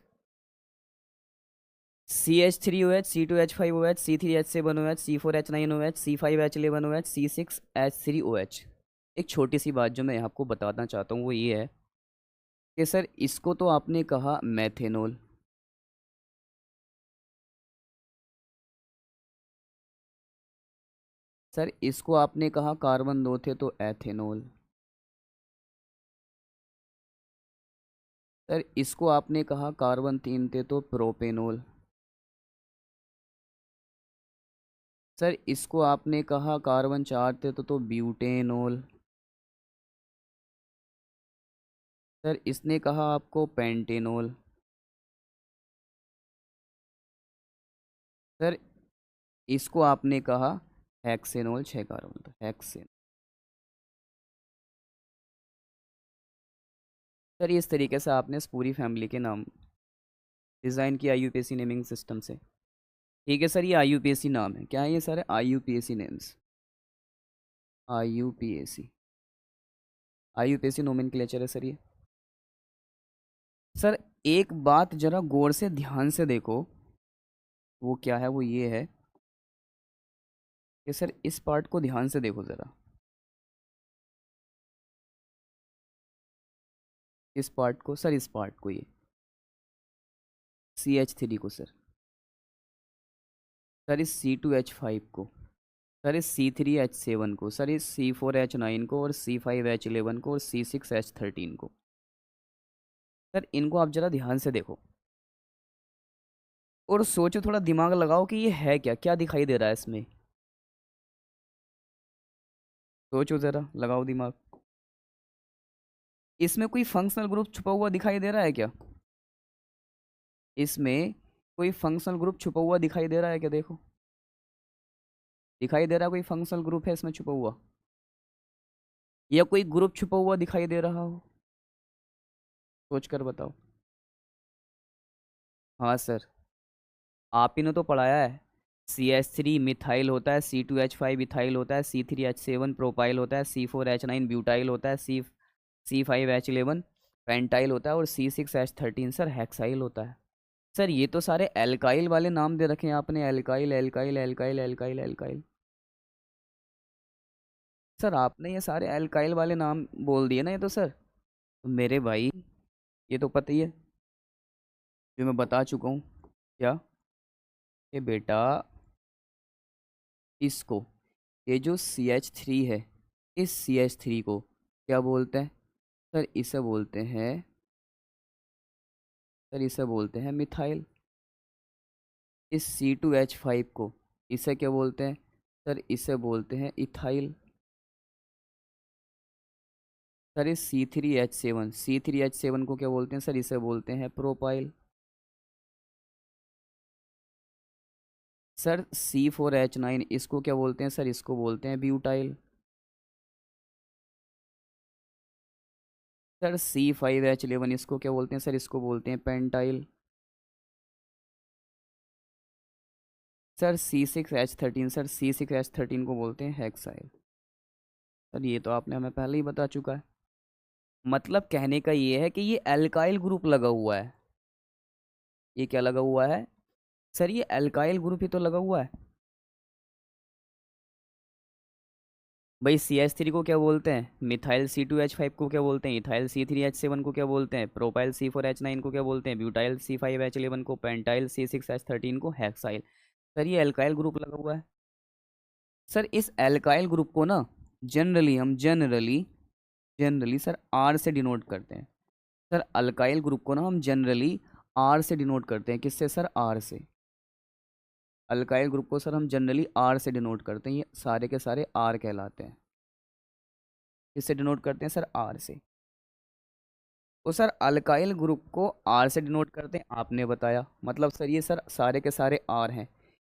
CH3OH, C2H5OH, C3H7OH, C4H9OH, C5H11OH, C6H3OH। एक छोटी सी बात जो मैं आपको बताना चाहता हूँ वो ये है कि सर इसको तो आपने कहा मैथेनॉल, सर इसको आपने कहा कार्बन 2 थे तो एथेनॉल, सर इसको आपने कहा कार्बन 3 थे तो प्रोपेनॉल, सर इसको आपने कहा कार्बन 4 थे तो ब्यूटेनॉल, सर इसने कहा आपको पेंटेनॉल, सर इसको आपने कहा हेक्सेनॉल। 6 कार्बन था हेक्सेन। सर इस तरीके से आपने इस पूरी फैमिली के नाम डिज़ाइन किया IUPAC नेमिंग सिस्टम से। ठीक है सर, ये IUPAC नाम है, क्या है ये sir, IUPAC names, IUPAC, IUPAC nomenclature है सर ये। सर एक बात जरा गौर से ध्यान से देखो, वो क्या है, वो ये है कि सर इस पार्ट को ध्यान से देखो ज़रा। इस पार्ट को सर, इस पार्ट को, ये CH3 को सर इस C2H5 को, सर इस C3H7 को, सर इस C4H9 को, और C5H11 को, और C6H13 को। सर इनको आप ज़रा ध्यान से देखो और सोचो, थोड़ा दिमाग लगाओ कि ये है क्या, क्या दिखाई दे रहा है इसमें। सोचो ज़रा, लगाओ दिमाग। इसमें कोई फंक्शनल ग्रुप छुपा हुआ दिखाई दे रहा है क्या? इसमें कोई फंक्शनल ग्रुप छुपा हुआ दिखाई दे रहा है क्या? देखो, दिखाई दे रहा है कोई फंक्शनल ग्रुप है इसमें छुपा हुआ, या कोई ग्रुप छुपा हुआ दिखाई दे रहा हो? सोच कर बताओ। हाँ सर, आप ही ने तो पढ़ाया है। CH3 मिथाइल होता है, C2H5 इथाइल होता है, C3H7 प्रोपाइल होता है, C4H9 ब्यूटाइल होता है, C5H11 पेंटाइल होता है, और C6H13 सर हेक्साइल होता है। सर ये तो सारे एल्काइल वाले नाम दे रखे हैं आपने, alkyl alkyl alkyl alkyl alkyl. Sir आपने ये सारे एल्काइल वाले नाम बोल दिए ना, ये तो सर, तो मेरे भाई ये तो पता ही है जो मैं बता चुका हूँ। क्या? ये बेटा, इसको, ये जो CH3 है, इस CH3 को क्या बोलते हैं? सर इसे बोलते हैं, सर इसे बोलते हैं मिथाइल। इस C2H5 को, इसे क्या बोलते हैं? सर इसे बोलते हैं इथाइल। सर इस C3H7 को क्या बोलते हैं? सर इसे बोलते हैं प्रोपाइल। सर C4H9 इसको क्या बोलते हैं? सर इसको बोलते हैं ब्यूटाइल। सर C5H11 इसको क्या बोलते हैं? सर इसको बोलते हैं pentyl. Sir C6H13, sir C6H13 को बोलते हैं हेक्साइल। सर ये तो आपने हमें पहले ही बता चुका है। मतलब कहने का ये है कि ये एल्काइल ग्रुप लगा हुआ है। ये क्या लगा हुआ है? सर ये एल्काइल ग्रुप ही तो लगा हुआ है भाई। CH3 को क्या बोलते हैं? मिथाइल। C2H5 को क्या बोलते हैं? इथाइल। C3H7 को क्या बोलते हैं? प्रोपाइल। C4H9 को क्या बोलते हैं? ब्यूटाइल। C5H11 को पेंटाइल। C6H13 को हेक्साइल। सर ये एल्काइल ग्रुप लगा हुआ है। सर इस एल्काइल ग्रुप को ना जनरली सर R से डिनोट करते हैं। सर अल्काइल ग्रुप को ना हम जनरली R से डिनोट करते हैं। किससे सर? R से। अल्काइल ग्रुप को सर हम जनरली R से डिनोट करते हैं। ये सारे के सारे R कहलाते हैं। किससे डिनोट करते हैं? सर R से। तो सर अल्काइल ग्रुप को R से डिनोट करते हैं, आपने बताया। मतलब सर ये सर सारे के सारे R हैं।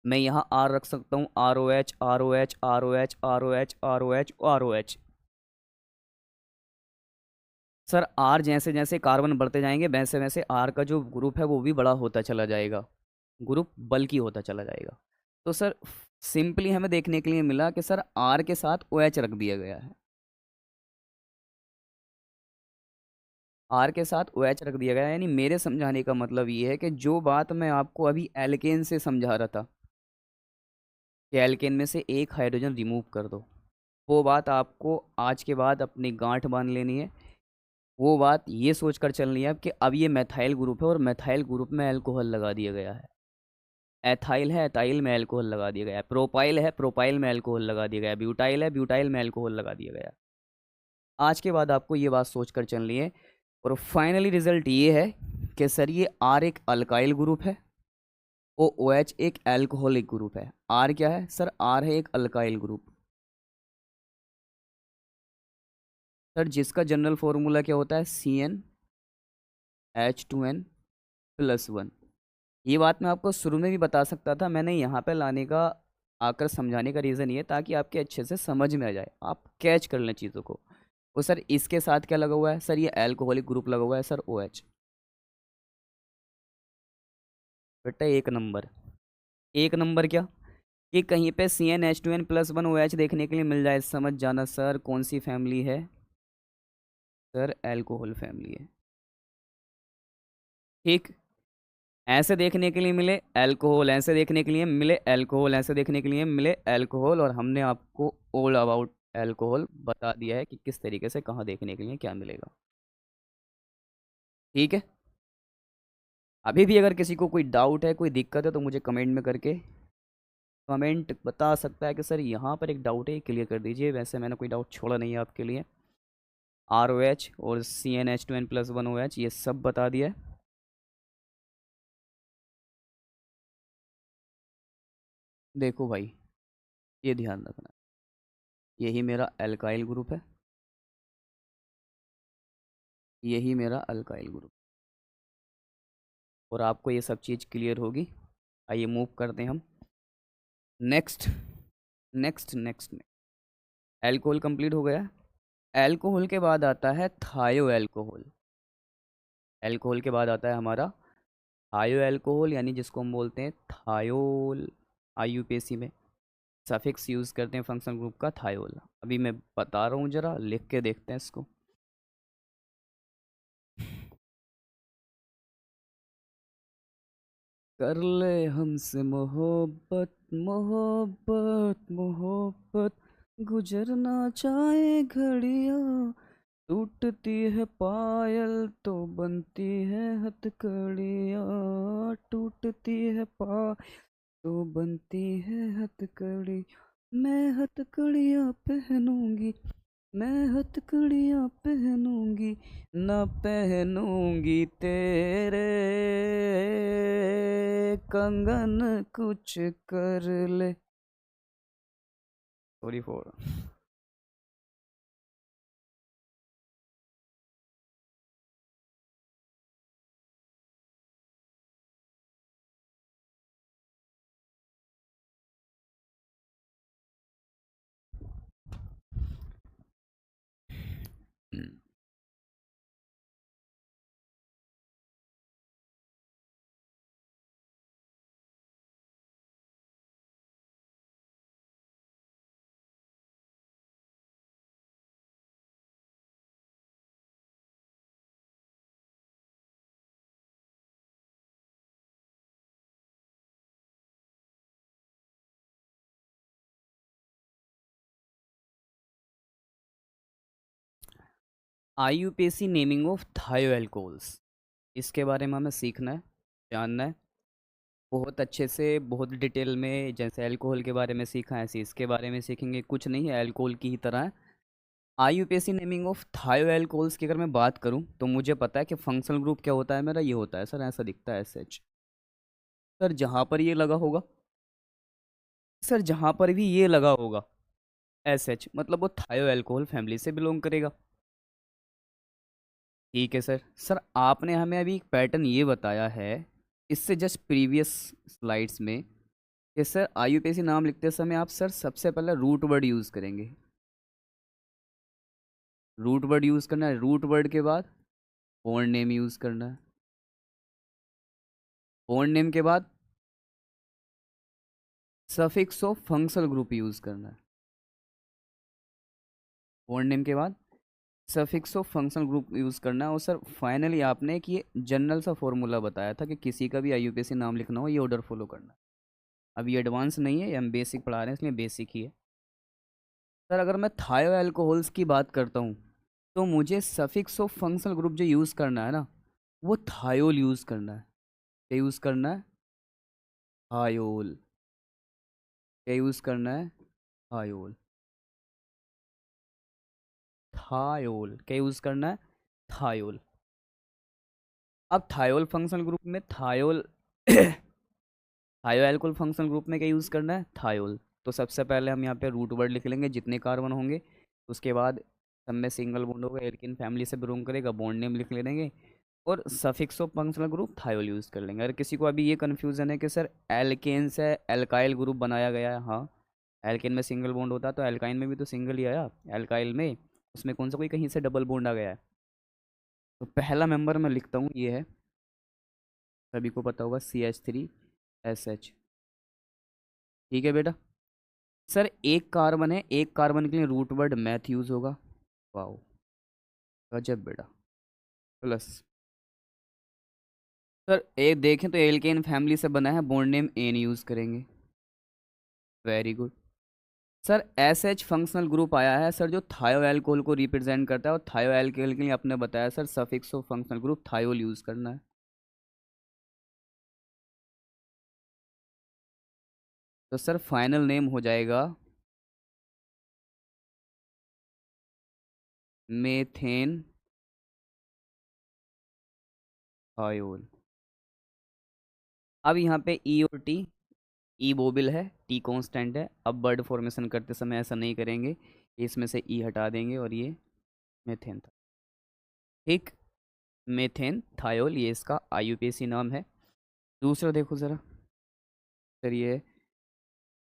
मैं यहाँ R रख सकता हूँ, ROH ROH ROH ROH ROH ROH। Sir R जैसे जैसे कार्बन बढ़ते जाएंगे, वैसे वैसे R का जो ग्रुप है वो भी बड़ा होता चला जाएगा, ग्रुप बल्कि होता चला जाएगा। तो सर सिंपली हमें देखने के लिए मिला कि सर R के साथ OH रख दिया गया है। R के साथ OH रख दिया गया है, यानी मेरे समझाने का मतलब ये है कि जो बात मैं आपको अभी एल्केन से समझा रहा था कि एल्केन में से एक हाइड्रोजन रिमूव कर दो, वो बात आपको आज के बाद अपनी गांठ बांध लेनी है। वो बात ये सोच कर चलनी है कि अब ये मैथाइल ग्रुप है और मैथाइल ग्रुप में अल्कोहल लगा दिया गया है। एथाइल है, एथाइल में अल्कोहल लगा दिया गया है। प्रोपाइल है, प्रोपाइल में अल्कोहल लगा दिया गया है। ब्यूटाइल है, ब्यूटाइल में अल्कोहल लगा दिया गया है। आज के बाद आपको ये बात सोच कर चलनी है। और फाइनली रिजल्ट ये है कि सर ये R एक अल्काइल ग्रुप है और OH एक अल्कोहलिक ग्रुप है। R क्या है सर? R है एक अल्काइल ग्रुप। सर जिसका जनरल फॉर्मूला क्या होता है? CnH2n+1। ये बात मैं आपको शुरू में भी बता सकता था, मैंने यहाँ पे लाने का, आकर समझाने का रीज़न ये था कि आपके अच्छे से समझ में आ जाए, आप कैच कर लें चीज़ों को। और सर इसके साथ क्या लगा हुआ है? सर ये अल्कोहलिक ग्रुप लगा हुआ है सर, OH। बेटा एक नंबर, एक नंबर क्या कि कहीं पे CnH2n+1 OH देखने के लिए मिल जाए, समझ जाना सर कौन सी फैमिली है? सर अल्कोहल फैमिली है। ठीक, ऐसे देखने के लिए मिले अल्कोहल, ऐसे देखने के लिए मिले अल्कोहल, ऐसे देखने के लिए मिले अल्कोहल, और हमने आपको ऑल अबाउट अल्कोहल बता दिया है कि किस तरीके से कहाँ देखने के लिए क्या मिलेगा। ठीक है। अभी भी अगर किसी को कोई डाउट है, कोई दिक्कत है, तो मुझे कमेंट में करके कमेंट बता सकता है कि सर यहाँ पर एक डाउट है, क्लियर कर दीजिए। वैसे मैंने कोई डाउट छोड़ा नहीं है आपके लिए। ROH और CnH2n+1OH ये सब बता दिया है। देखो भाई, ये ध्यान रखना, यही मेरा एल्काइल ग्रुप है, यही मेरा अल्काइल ग्रुप, और आपको ये सब चीज़ क्लियर होगी। आइए मूव करते हैं हम next next next. Alcohol complete हो गया। एल्कोहल के बाद आता है थायो एल्कोहल। एल्कोहल के बाद आता है हमारा थायो एल्कोहल, यानी जिसको हम बोलते हैं थायोल। IUPAC में सफिक्स यूज़ करते हैं फंक्शनल ग्रुप का थायोल। अभी मैं बता रहा हूँ, जरा लिख के देखते हैं इसको। कर ले हमसे मोहब्बत मोहब्बत मोहब्बत, गुजरना चाहे घड़ियाँ, टूटती है पायल तो बनती है हथकड़ियाँ, टूटती है पायल तो बनती है हथकड़ी। मैं हथकड़ियाँ पहनूंगी, मैं हथकड़ियाँ पहनूंगी, ना पहनूंगी तेरे कंगन, कुछ कर ले। Sorry for IUPAC naming of थायो एल्कोहल्स, इसके बारे में हमें सीखना है, जानना है बहुत अच्छे से, बहुत डिटेल में। जैसे अल्कोहल के बारे में सीखा है, ऐसे इसके बारे में सीखेंगे। कुछ नहीं है, अल्कोहल की ही तरह है। IUPAC नेमिंग ऑफ थायो एल्कोहल्स की अगर मैं बात करूं, तो मुझे पता है कि फंक्शनल ग्रुप क्या होता है मेरा, ये होता है सर, ऐसा दिखता है SH। सर जहां पर ये लगा होगा, सर जहां पर भी ये लगा होगा SH, मतलब वो थायो एल्कोहल फैमिली से बिलोंग करेगा। ठीक है सर। सर आपने हमें अभी एक पैटर्न ये बताया है, इससे जस्ट प्रीवियस स्लाइड्स में, कि सर IUPAC नाम लिखते समय आप सर सबसे पहले रूट वर्ड यूज़ करेंगे। रूट वर्ड यूज़ करना है, रूट वर्ड के बाद फोन नेम यूज़ करना है, फोन नेम के बाद suffix of functional group use करना है, फोन नेम के बाद suffix of functional group use करना है। और सर फाइनली आपने कि ये जनरल सा फॉर्मूला बताया था कि किसी का भी IUPAC नाम लिखना हो, ये ऑर्डर फॉलो करना है। अब ये एडवांस नहीं है, ये हम बेसिक पढ़ा रहे हैं, इसलिए बेसिक ही है। सर अगर मैं थायो एल्कोहल्स की बात करता हूँ, तो मुझे सफिक्स ऑफ फंक्शनल ग्रुप जो यूज़ करना है ना, वो थायोल यूज़ करना है। क्या यूज़ करना है? थायोल। क्या यूज़ करना है? थायोल। थायोल क्या यूज़ करना है? थायोल। अब थायोल फंक्शनल ग्रुप में थायोल थायो एल्कोहल फंक्शनल ग्रुप में क्या यूज़ करना है? थायोल। तो सबसे पहले हम यहाँ पे रूट वर्ड लिख लेंगे जितने कार्बन होंगे। उसके बाद सब में सिंगल बॉन्ड होगा, एल्किन फैमिली से बिलोंग करेगा, बॉन्ड नेम लिख लेंगे, और suffix of functional group thiol use कर लेंगे। अगर किसी को अभी ये कन्फ्यूज़न है कि सर एल्केन से एल्काइल ग्रुप बनाया गया है, हाँ, एल्केन में सिंगल बॉन्ड होता है, तो एल्काइन में भी तो सिंगल ही आया, एल्काइल में उसमें कौन सा कोई कहीं से डबल बॉन्ड आ गया है। तो पहला मेंबर मैं लिखता हूँ, ये है, सभी को पता होगा, CH3SH। ठीक है बेटा। सर एक कार्बन है, एक कार्बन के लिए रूट वर्ड मैथ यूज़ होगा। वाओ, गजब बेटा। प्लस सर एक देखें तो एल्केन फैमिली से बना है, बॉन्ड नेम एन यूज़ करेंगे। Very good. Sir SH functional group आया है सर, जो थायो एल्कोहल को रिप्रेजेंट करता है, और थायो एल्कोहल के लिए आपने बताया sir suffix of functional group thiol use करना है। तो सर फाइनल नेम हो जाएगा मेथेन थायोल। अब यहाँ पे ई और टी, ई वोबिल है, टी कांस्टेंट है। अब वर्ड फॉर्मेशन करते समय ऐसा नहीं करेंगे, इसमें से ई हटा देंगे और ये मेथेन था। ठीक, मेथेन थायोल ये इसका आईयूपीएसी नाम है। दूसरा देखो ज़रा सर, ये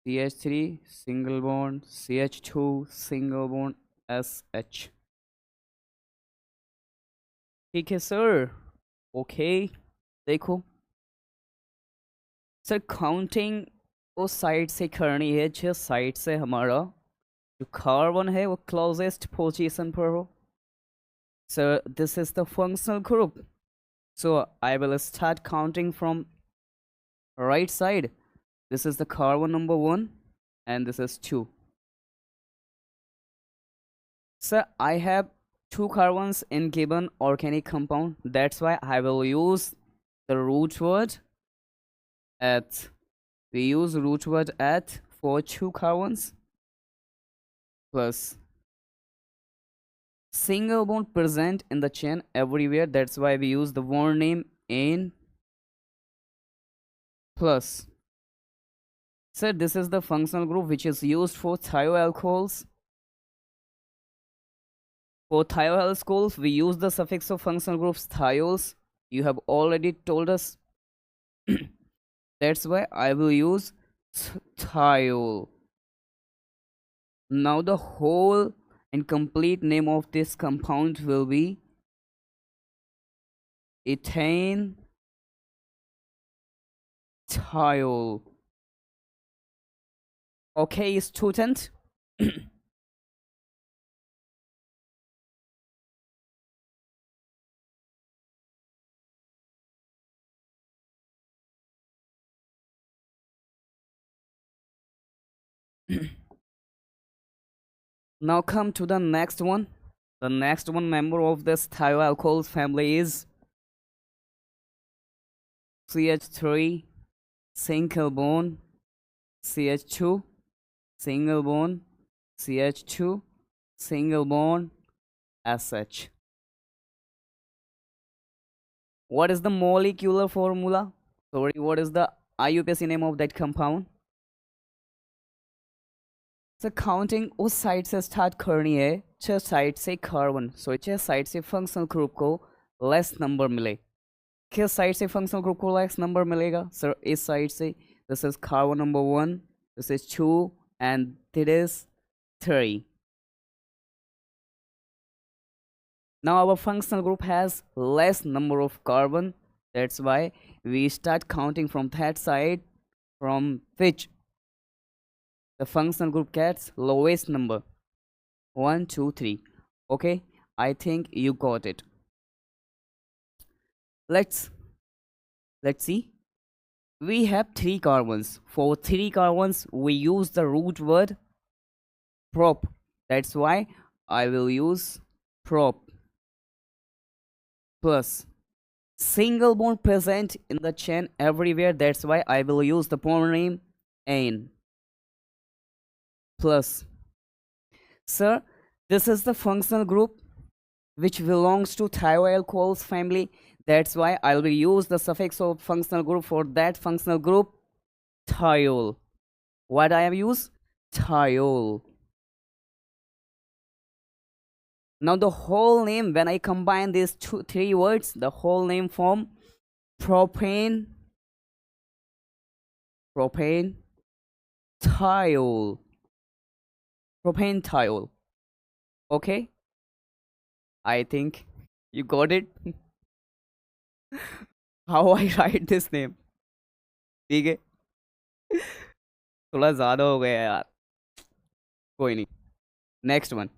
CH3 single bond CH2 single bond SH। ठीक है सर, ओके। देखो सर, काउंटिंग उस साइड से करनी है जिस साइड से हमारा जो कार्बन है वो क्लोजेस्ट पोजीशन पर हो। Sir this is the functional group, so I will start counting from right side. This is the carbon number 1 and this is 2. Sir, I have 2 carbons in given organic compound, that's why I will use the root word at. We use root word at for 2 carbons plus single bond present in the chain everywhere, that's why we use the bond name in plus. Sir, this is the functional group which is used for thioalcohols. For thioalcohols, we use the suffix of functional groups thiols. You have already told us. That's why I will use thiol. Now the whole and complete name of this compound will be ethane thiol. Okay, student. Now come to the next one. The next one member of this thioalcohol family is CH3 single bond CH2 single bond CH2 single bond SH. What is the molecular formula? Sorry, what is the IUPAC name of that compound? So counting उस साइड से स्टार्ट करनी है जिस साइड से कार्बन, जिस साइड से फंक्शनल ग्रुप को लेस नंबर मिले। किस साइड से फंक्शनल ग्रुप को लेस नंबर मिलेगा सर? इस साइड से। This is carbon number 1, this is 2 and this is 3. Now our functional group has less number of carbon, that's why we start counting from that side from which the functional group gets lowest number. 1, 2, 3. Okay, I think you got it. Let's see. We have 3 carbons. For 3 carbons we use the root word prop, that's why I will use prop plus single bond present in the chain everywhere, that's why I will use the bond name ane plus. Sir, this is the functional group which belongs to thioalcohols family, that's why I will use the suffix of functional group for that functional group thiol. What I have used? Thiol. Now the whole name, when I combine these 3 words, the whole name form propane thiol. Propane thiol. Okay, I think you got it. How I write this name? ठीक है, थोड़ा ज़्यादा हो गया यार, कोई नहीं। Next one,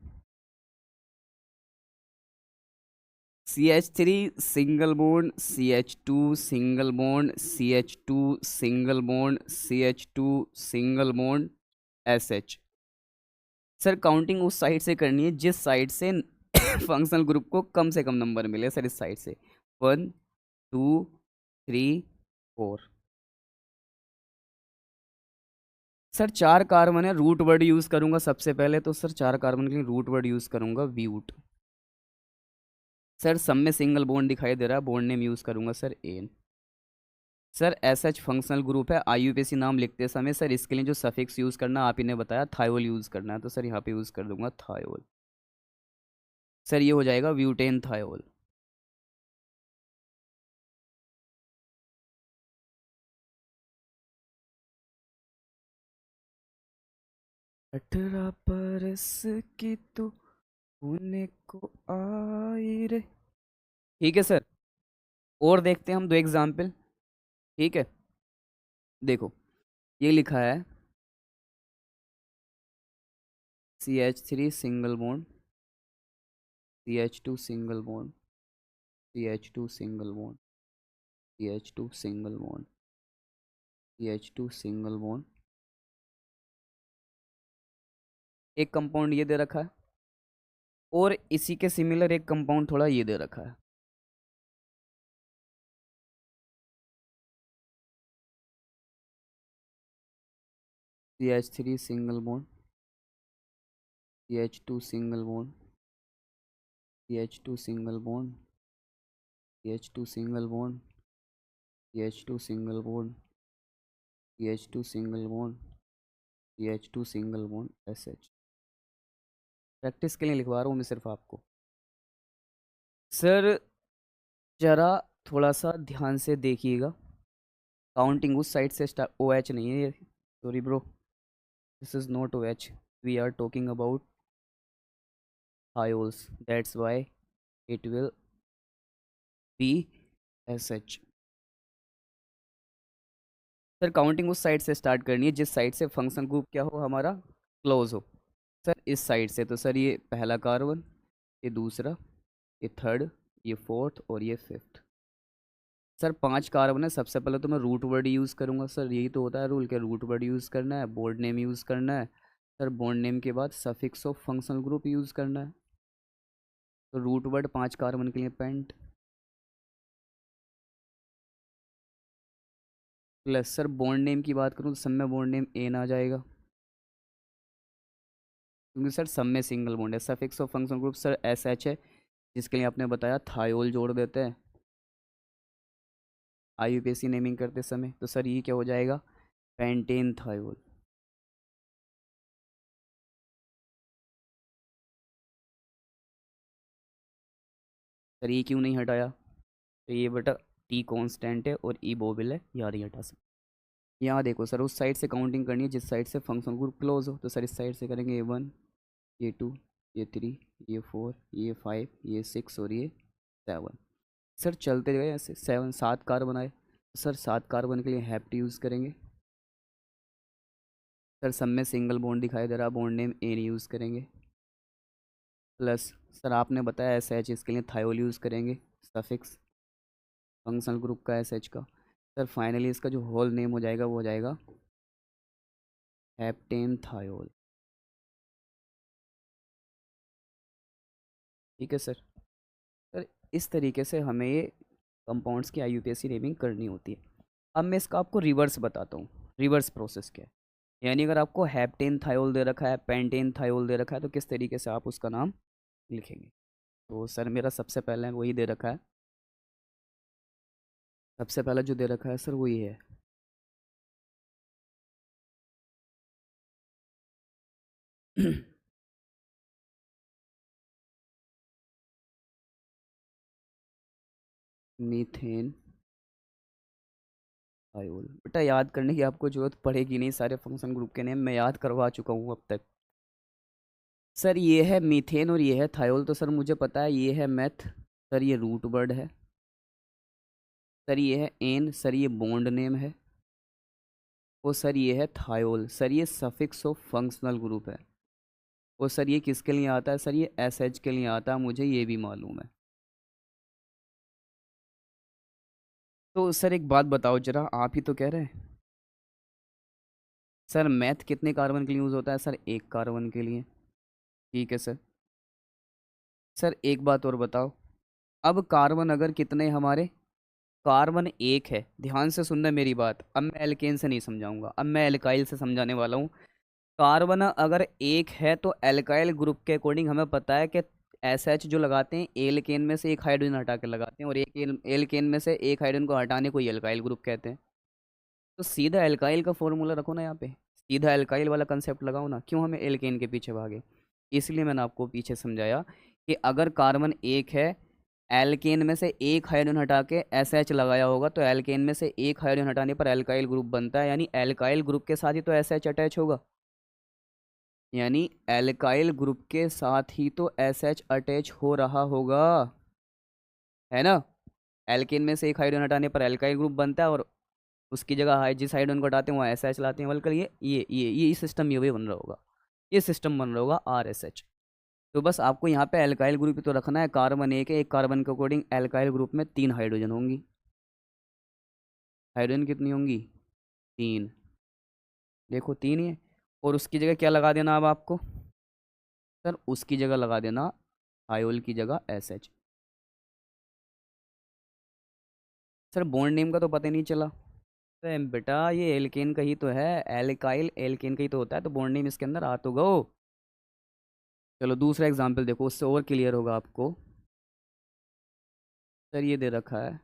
CH3 single bond CH2 single bond CH2 single bond CH2 single bond SH। Sir counting उस साइड से करनी है जिस साइड से फंक्शनल ग्रुप को कम से कम नंबर मिले सर, इस साइड से 1 2 3 4। सर 4 कार्बन है, रूट वर्ड यूज़ करूंगा सबसे पहले, तो सर 4 कार्बन के लिए रूट वर्ड यूज़ करूंगा ब्यूट। सर सब में सिंगल बॉन्ड दिखाई दे रहा है, बॉन्ड नेम यूज़ करूंगा sir an. Sir S H functional group है, आईयूपीएसी नाम लिखते समय सर इसके लिए जो सफिक्स यूज़ करना आप इन्हें बताया, थायोल यूज़ करना है, तो सर यहाँ पे यूज़ कर दूंगा थायोल। सर ये हो जाएगा ब्यूटेन थायोल। अठारह बरस की तू होने को आई रे। ठीक है सर, और देखते हैं हम 2 एग्जाम्पल। ठीक है, देखो ये लिखा है CH3 single bond, CH2 single bond, CH2 single bond, CH2 single bond, CH2 single bond. एक कंपाउंड ये दे रखा है, और इसी के सिमिलर एक कंपाउंड थोड़ा ये दे रखा है। CH3 single bond, CH2 single bond, CH2 single bond, CH2 single bond, CH2 single bond, CH2 single bond, CH2 single bond SH। Practice के लिए लिखवा रहा हूँ मैं सिर्फ आपको। सर जरा थोड़ा सा ध्यान से देखिएगा, काउंटिंग उस साइड से स्टार्ट, OH नहीं है ये, sorry bro, this is not OH, we are talking about thiols, that's why it will be SH। Sir counting उस साइड से स्टार्ट करनी है जिस साइड से फंक्शन ग्रुप क्या हो हमारा, क्लोज हो। सर इस साइड से, तो सर ये पहला कार्बन, ये दूसरा, ये थर्ड, ये फोर्थ और ये फिफ्थ। सर 5 कार्बन है, सबसे पहले तो मैं रूट वर्ड यूज़ करूँगा। सर यही तो होता है रूल, के रूट वर्ड यूज़ करना है, बोर्ड नेम यूज़ करना है। सर बॉन्ड नेम के बाद suffix of functional group use करना है। तो रूट वर्ड 5 कार्बन के लिए pent, plus sir bond name की बात करूँ तो सब में बॉन्ड नेम एन आ जाएगा, क्योंकि सर सब में सिंगल बॉन्ड है। Suffix of functional group sir SH है, जिसके लिए आपने बताया थायोल जोड़ देते हैं IUPAC नेमिंग करते समय, तो सर ये क्या हो जाएगा, पेंटेन थायोल। सर ये क्यों नहीं हटाया, तो ये बेटा T कांस्टेंट है और E बोबिल है, याद ही हटा सकते। यहाँ देखो सर, उस साइड से काउंटिंग करनी है जिस साइड से फंक्शन ग्रुप क्लोज हो, तो सर इस साइड से करेंगे A1, A2, A3, A4, A5, A6 और A7। सर चलते गए ऐसे 7 कार्बन आए, सर 7 कार्बन के लिए हैप्ट यूज़ करेंगे। सर सब में सिंगल बॉन्ड दिखाई दे रहा, बॉन्ड नेम एन यूज़ करेंगे, प्लस सर आपने बताया SH, इसके लिए थायोल यूज़ करेंगे, सफिक्स फंक्शनल ग्रुप का SH का। सर फाइनली इसका जो होल नेम हो जाएगा वो हो जाएगा हेप्टेन थायोल। ठीक है सर। सर इस तरीके से हमें ये कंपाउंड्स की IUPAC नेमिंग करनी होती है। अब मैं इसका आपको रिवर्स बताता हूँ, रिवर्स प्रोसेस क्या है। यानी अगर आपको हेप्टेन थायोल दे रखा है, पेंटेन थायोल दे रखा है, तो किस तरीके से आप उसका नाम लिखेंगे। तो सर मेरा सबसे पहले वही दे रखा है, सबसे पहला जो दे रखा है सर वो ये है मीथेन थायोल। बेटा याद करने की आपको जरूरत पड़ेगी नहीं, सारे फंक्शन ग्रुप के नेम मैं याद करवा चुका हूँ अब तक। सर ये है मीथेन और ये है थायोल, तो सर मुझे पता है ये है मेथ, सर ये रूट वर्ड है, सर ये है एन, सर ये बॉन्ड नेम है, और सर ये है थायोल, सर ये सफिक्स ऑफ फंक्शनल ग्रुप है। और सर ये किसके लिए आता है, सर ये SH के लिए आता है, मुझे ये भी मालूम है। तो सर एक बात बताओ जरा, आप ही तो कह रहे हैं सर मैथ कितने कार्बन के लिए यूज़ होता है, सर 1 कार्बन के लिए। ठीक है सर। सर एक बात और बताओ, अब कार्बन अगर कितने हमारे कार्बन एक है, ध्यान से सुनना मेरी बात, अब मैं एल्केन से नहीं समझाऊंगा, अब मैं एल्काइल से समझाने वाला हूँ। कार्बन अगर एक है तो एल्काइल ग्रुप के अकॉर्डिंग हमें पता है कि एस एच जो लगाते हैं एल्केन में से एक हाइड्रोजन हटा के लगाते हैं, और एक एल्केन में से एक हाइड्रोजन को हटाने को ही एल्काइल ग्रुप कहते हैं। तो सीधा एल्काइल का फॉर्मूला रखो ना यहाँ पे, सीधा एल्काइल वाला कंसेप्ट लगाओ ना, क्यों हमें एल्केन के पीछे भागे। इसलिए मैंने आपको पीछे समझाया कि अगर कार्बन एक है, एल्केन में से एक हाइड्रोजन हटा के एस एच लगाया होगा, तो एल्केन में से एक हाइड्रोजन हटाने पर एल्काइल ग्रुप बनता है, यानी एल्काइल ग्रुप के साथ ही तो एस एच अटैच होगा, यानी एल्काइल ग्रुप के साथ ही तो एस एच अटैच हो रहा होगा, है ना। एल्केन में से एक हाइड्रोजन हटाने पर एल्काइल ग्रुप बनता है, और उसकी जगह जिस हाइड्रोजन को हटाते हैं वहाँ एस एच लाते हैं, बल्कि ये सिस्टम ये बन रहा होगा, ये सिस्टम बन रहा होगा आर एस एच। तो बस आपको यहाँ पे एल्काइल ग्रुप ही तो रखना है, कार्बन एक है, एक कार्बन के अकॉर्डिंग एल्काइल ग्रुप में तीन हाइड्रोजन होंगी। हाइड्रोजन कितनी होंगी? तीन। देखो तीन ही है, और उसकी जगह क्या लगा देना अब आपको? सर उसकी जगह लगा देना थायोल की जगह S H. Sir bond name का तो पता ही नहीं चला। अरे बेटा ये एल्केन का ही तो है, एल्काइल एल्केन का ही तो होता है, तो बॉन्ड नेम इसके अंदर आ तो गो। चलो दूसरा एग्जाम्पल देखो, उससे और क्लियर होगा आपको। सर ये दे रखा है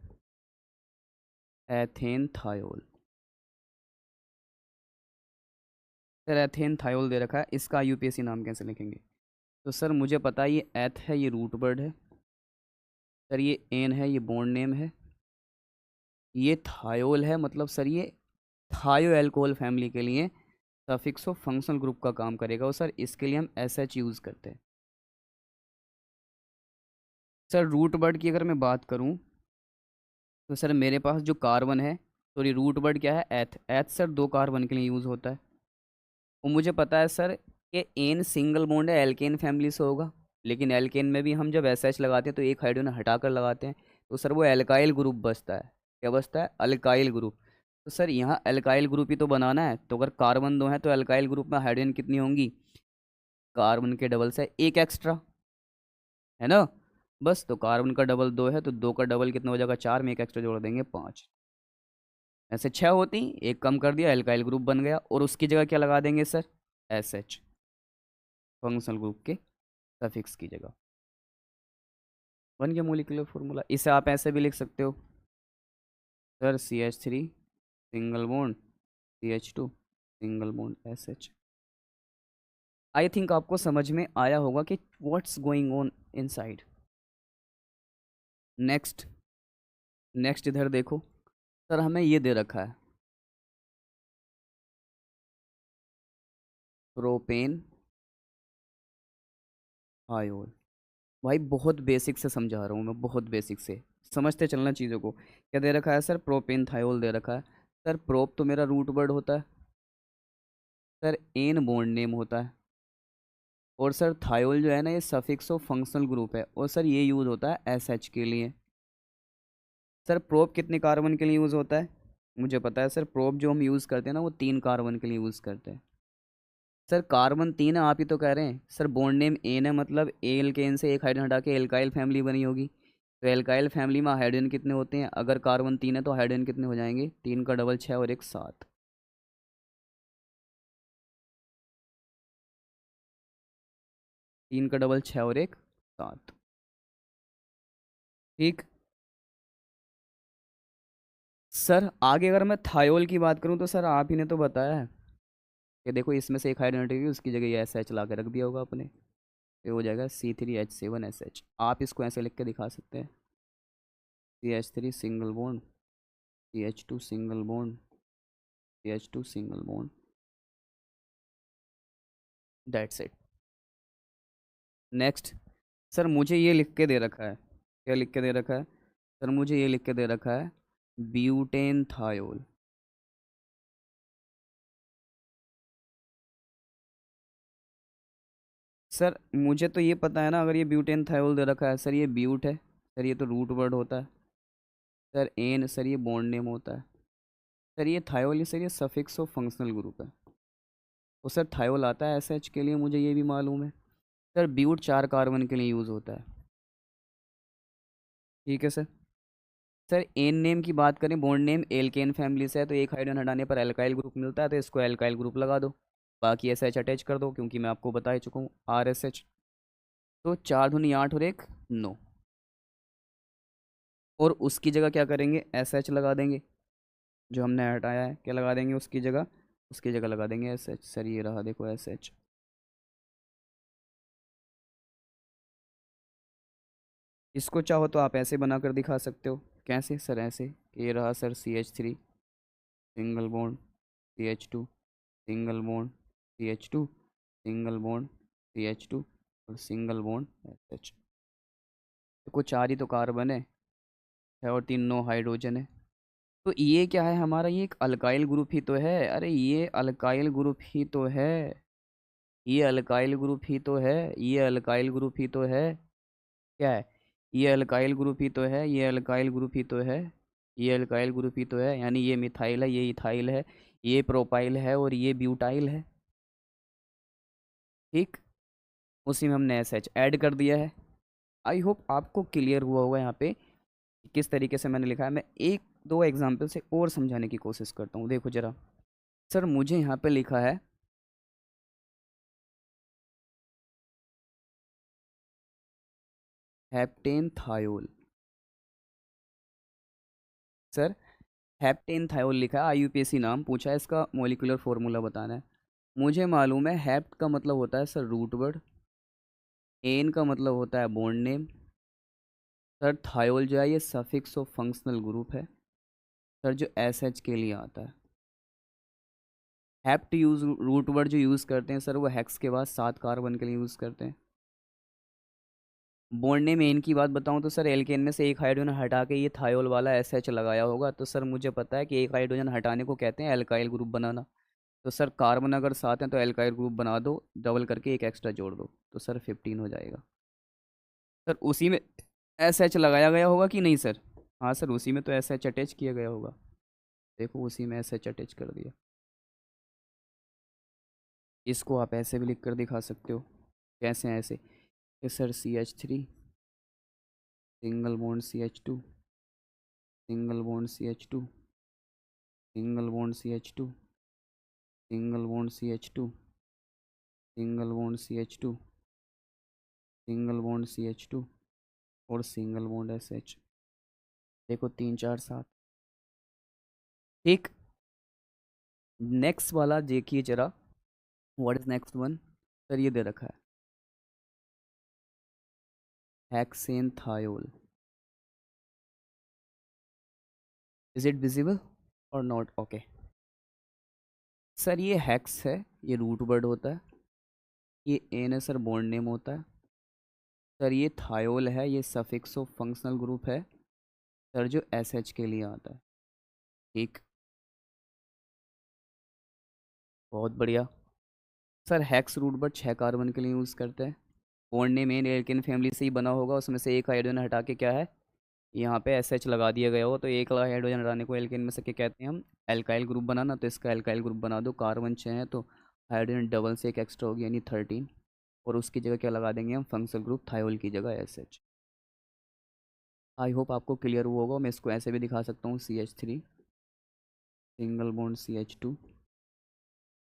ethane thiol. Sir ethane thiol दे रखा है, इसका यूपीएससी नाम कैसे लिखेंगे? तो सर मुझे पता है ये एथ है, ये रूट वर्ड है, सर ये एन है, ये बॉन्ड नेम है, ये थायोल है, मतलब सर ये थायो एल्कोहल फैमिली के लिए सफिक्स ऑफ फंक्शनल ग्रुप का काम करेगा, और सर इसके लिए हम एस एच यूज़ करते हैं। सर रूट वर्ड की अगर मैं बात करूं, तो सर मेरे पास जो कार्बन है, तो ये रूट वर्ड क्या है? एथ। एथ सर दो कार्बन के लिए यूज़ होता है, और मुझे पता है सर कि एन सिंगल बॉन्ड है, एल्केन फैमिली से होगा, लेकिन एल्केन में भी हम जब एस एच लगाते हैं तो एक हाइड्रोजन हटाकर लगाते हैं, तो सर वो एल्काइल ग्रुप बचता है। क्या बचता है? Alkyl group. तो सर यहाँ एल्काइल ग्रुप ही तो बनाना है, तो अगर कार्बन दो है तो एल्काइल ग्रुप में हाइड्रोजन कितनी होंगी? कार्बन के डबल से एक एक्स्ट्रा, है ना। बस तो कार्बन का डबल दो है, तो दो का डबल कितना हो जाएगा? चार, में एक एक्स्ट्रा जोड़ देंगे पाँच, ऐसे छः होती, एक कम कर दिया, एल्काइल ग्रुप बन गया, और उसकी जगह क्या लगा देंगे sir? S H, functional group के सफिक्स की जगह। बन गया मोलिकुलर फॉर्मूला। इसे आप ऐसे भी लिख सकते हो sir, C H three single bond C H two single bond S H. I think आपको समझ में आया होगा कि what's going on inside. Next, next इधर देखो, सर हमें ये दे रखा है प्रोपेन थायोल। भाई बहुत बेसिक से समझा रहा हूँ मैं, बहुत बेसिक से, समझते चलना चीज़ों को। क्या दे रखा है सर? प्रोपेन थायोल दे रखा है। सर प्रोप तो मेरा रूट वर्ड होता है, सर एन बॉन्ड नेम होता है, और सर थायोल जो है ना, ये सफिक्स ऑफ फंक्शनल ग्रुप है, और सर ये यूज़ होता है एस एच के लिए। सर प्रोप कितने कार्बन के लिए यूज़ होता है? मुझे पता है सर, प्रोप जो हम यूज़ करते हैं ना वो तीन कार्बन के लिए यूज़ करते हैं। सर कार्बन तीन है, आप ही तो कह रहे हैं। सर बॉन्ड नेम एन है, मतलब एल के एन से एक हाइड्रोजन हटा के एल्काइल फैमिली बनी होगी, तो एल्काइल फैमिली में हाइड्रोजन कितने होते हैं? अगर कार्बन तीन है तो हाइड्रोजन कितने हो जाएंगे? तीन का डबल छः, और एक सात। तीन का डबल छः, और एक सात। ठीक। सर आगे अगर मैं थायोल की बात करूं, तो सर आप ही ने तो बताया है कि देखो इसमें से एक हाइड्रोजन हटेगी, उसकी जगह ये एस एच ला के रख दिया होगा आपने, ये हो जाएगा C3H7SH। आप इसको ऐसे लिख के दिखा सकते हैं, CH3 single bond CH2 single bond CH2 single bond, that's it. Next, sir मुझे ये लिख के दे रखा है, क्या लिख के दे रखा है? सर मुझे ये लिख के दे रखा है ब्यूटेन थायोल। सर मुझे तो ये पता है ना, अगर ये ब्यूटेन थायोल दे रखा है, सर ये ब्यूट है, सर ये तो रूट वर्ड होता है, सर एन सर ये बॉन्ड नेम होता है, सर ये थायोल, ये सर ये सफिक्स ऑफ फंक्शनल ग्रुप है, तो सर थायोल आता है एस एच के लिए, मुझे ये भी मालूम है। सर ब्यूट चार कार्बन के लिए यूज़ होता है। ठीक है सर। सर एन नेम की बात करें, बॉन्ड नेम एल्केन फैमिली से है, तो एक हाइड्रोजन हटाने पर एल्काइल ग्रुप मिलता है, तो इसको एल्काइल ग्रुप लगा दो। बाकी एस एच अटैच कर दो, क्योंकि मैं आपको बता ही चुका हूँ आर एस एच। तो 4 दूनी 8 और 1 9। और उसकी जगह क्या करेंगे, एस एच लगा देंगे। जो हमने हटाया है क्या लगा देंगे उसकी जगह, उसकी जगह लगा देंगे एस एच। सर ये रहा देखो एस एच। इसको चाहो तो आप ऐसे बना कर दिखा सकते हो। कैसे सर, ऐसे कि ये रहा sir CH3 single bond CH2 single bond CH2 single bond CH2 और सिंगल बॉन्ड SH। देखो 4 ही तो कार्बन है, 6 और 3 9 हाइड्रोजन है। तो ये क्या है हमारा, ये एक अल्काइल ग्रुप ही तो है। अरे ये अल्काइल ग्रुप ही तो है, ये अल्काइल ग्रुप ही तो है, ये अल्काइल ग्रुप ही तो है। क्या है, ये अल्काइल ग्रुप ही तो है, ये अल्काइल ग्रुप ही तो है, ये अल्काइल ग्रुप ही तो है। यानी ये मिथाइल है, ये इथाइल है, ये प्रोपाइल है और ये ब्यूटाइल है। ठीक, उसी में हमने एस एच ऐड कर दिया है। आई होप आपको क्लियर हुआ होगा यहाँ पे कि किस तरीके से मैंने लिखा है। मैं एक दो एग्जाम्पल से और समझाने की कोशिश करता हूँ, देखो जरा। सर मुझे यहाँ पे लिखा है heptane thiol. Sir heptane thiol लिखा है, IUPAC नाम पूछा है, इसका मोलिकुलर फॉर्मूला बताना है। मुझे मालूम है हेप्ट का मतलब होता है सर रूट वर्ड, एन का मतलब होता है बॉन्ड नेम। सर थायोल जो है ये सफिक्स ऑफ फंक्शनल ग्रुप है। सर जो एस एच के लिए आता है, हैप्ट यूज रूट वर्ड जो यूज़ करते हैं सर वो हेक्स के बाद 7 कार्बन के लिए यूज़ करते हैं। बॉन्ड नेम एन की बात बताऊं तो सर एल्केन में से एक हाइड्रोजन हटा के ये थायोल वाला एस एच लगाया होगा, तो सर मुझे पता है कि एक हाइड्रोजन हटाने को कहते हैं एल्काइल ग्रुप बनाना। तो सर कार्बन अगर 7 हैं तो एल्काइल ग्रुप बना दो, डबल करके एक एक्स्ट्रा जोड़ दो, तो सर 15 हो जाएगा। सर उसी में एस एच लगाया गया होगा कि नहीं सर? हाँ सर उसी में तो एस एच अटैच किया गया होगा। देखो उसी में एस एच अटैच कर दिया। इसको आप ऐसे भी लिख कर दिखा सकते हो। कैसे हैं ऐसे कि sir CH3 single bond CH2 single bond CH2 single bond CH2 single bond CH2 single bond CH2 single bond CH2 और सिंगल बॉन्ड SH। देखो 3 4 7। ठीक, नेक्स्ट वाला देखिए जरा, what is next one. Sir ये दे रखा है hexane thiol. Is it visible और नॉट? ओके। सर ये हेक्स है, ये रूट वर्ड होता है, ये एन है सर बॉन्ड नेम होता है। सर ये थायोल है, ये सफिक्स ऑफ फंक्शनल ग्रुप है सर जो एस एच के लिए आता है। ठीक, बहुत बढ़िया। Sir hex root word 6 carbon के लिए यूज़ करते हैं। Bond name an alkane family से ही बना होगा, उसमें से एक हाइड्रोजन हटा के क्या है यहाँ पे एस एच लगा दिया गया हो, तो एक हाइड्रोजन हटाने को एल्केन में से क्या कहते हैं हम, एल्काइल ग्रुप बनाना। तो इसका एल्काइल ग्रुप बना दो, कार्बन 6 है तो हाइड्रोजन डबल से एक एक्स्ट्रा होगी यानी 13। और उसकी जगह क्या लगा देंगे हम, फंक्शनल ग्रुप थायोल की जगह एस एच। आई होप आपको क्लियर हुआ होगा। मैं इसको ऐसे भी दिखा सकता हूँ CH3 single bond CH2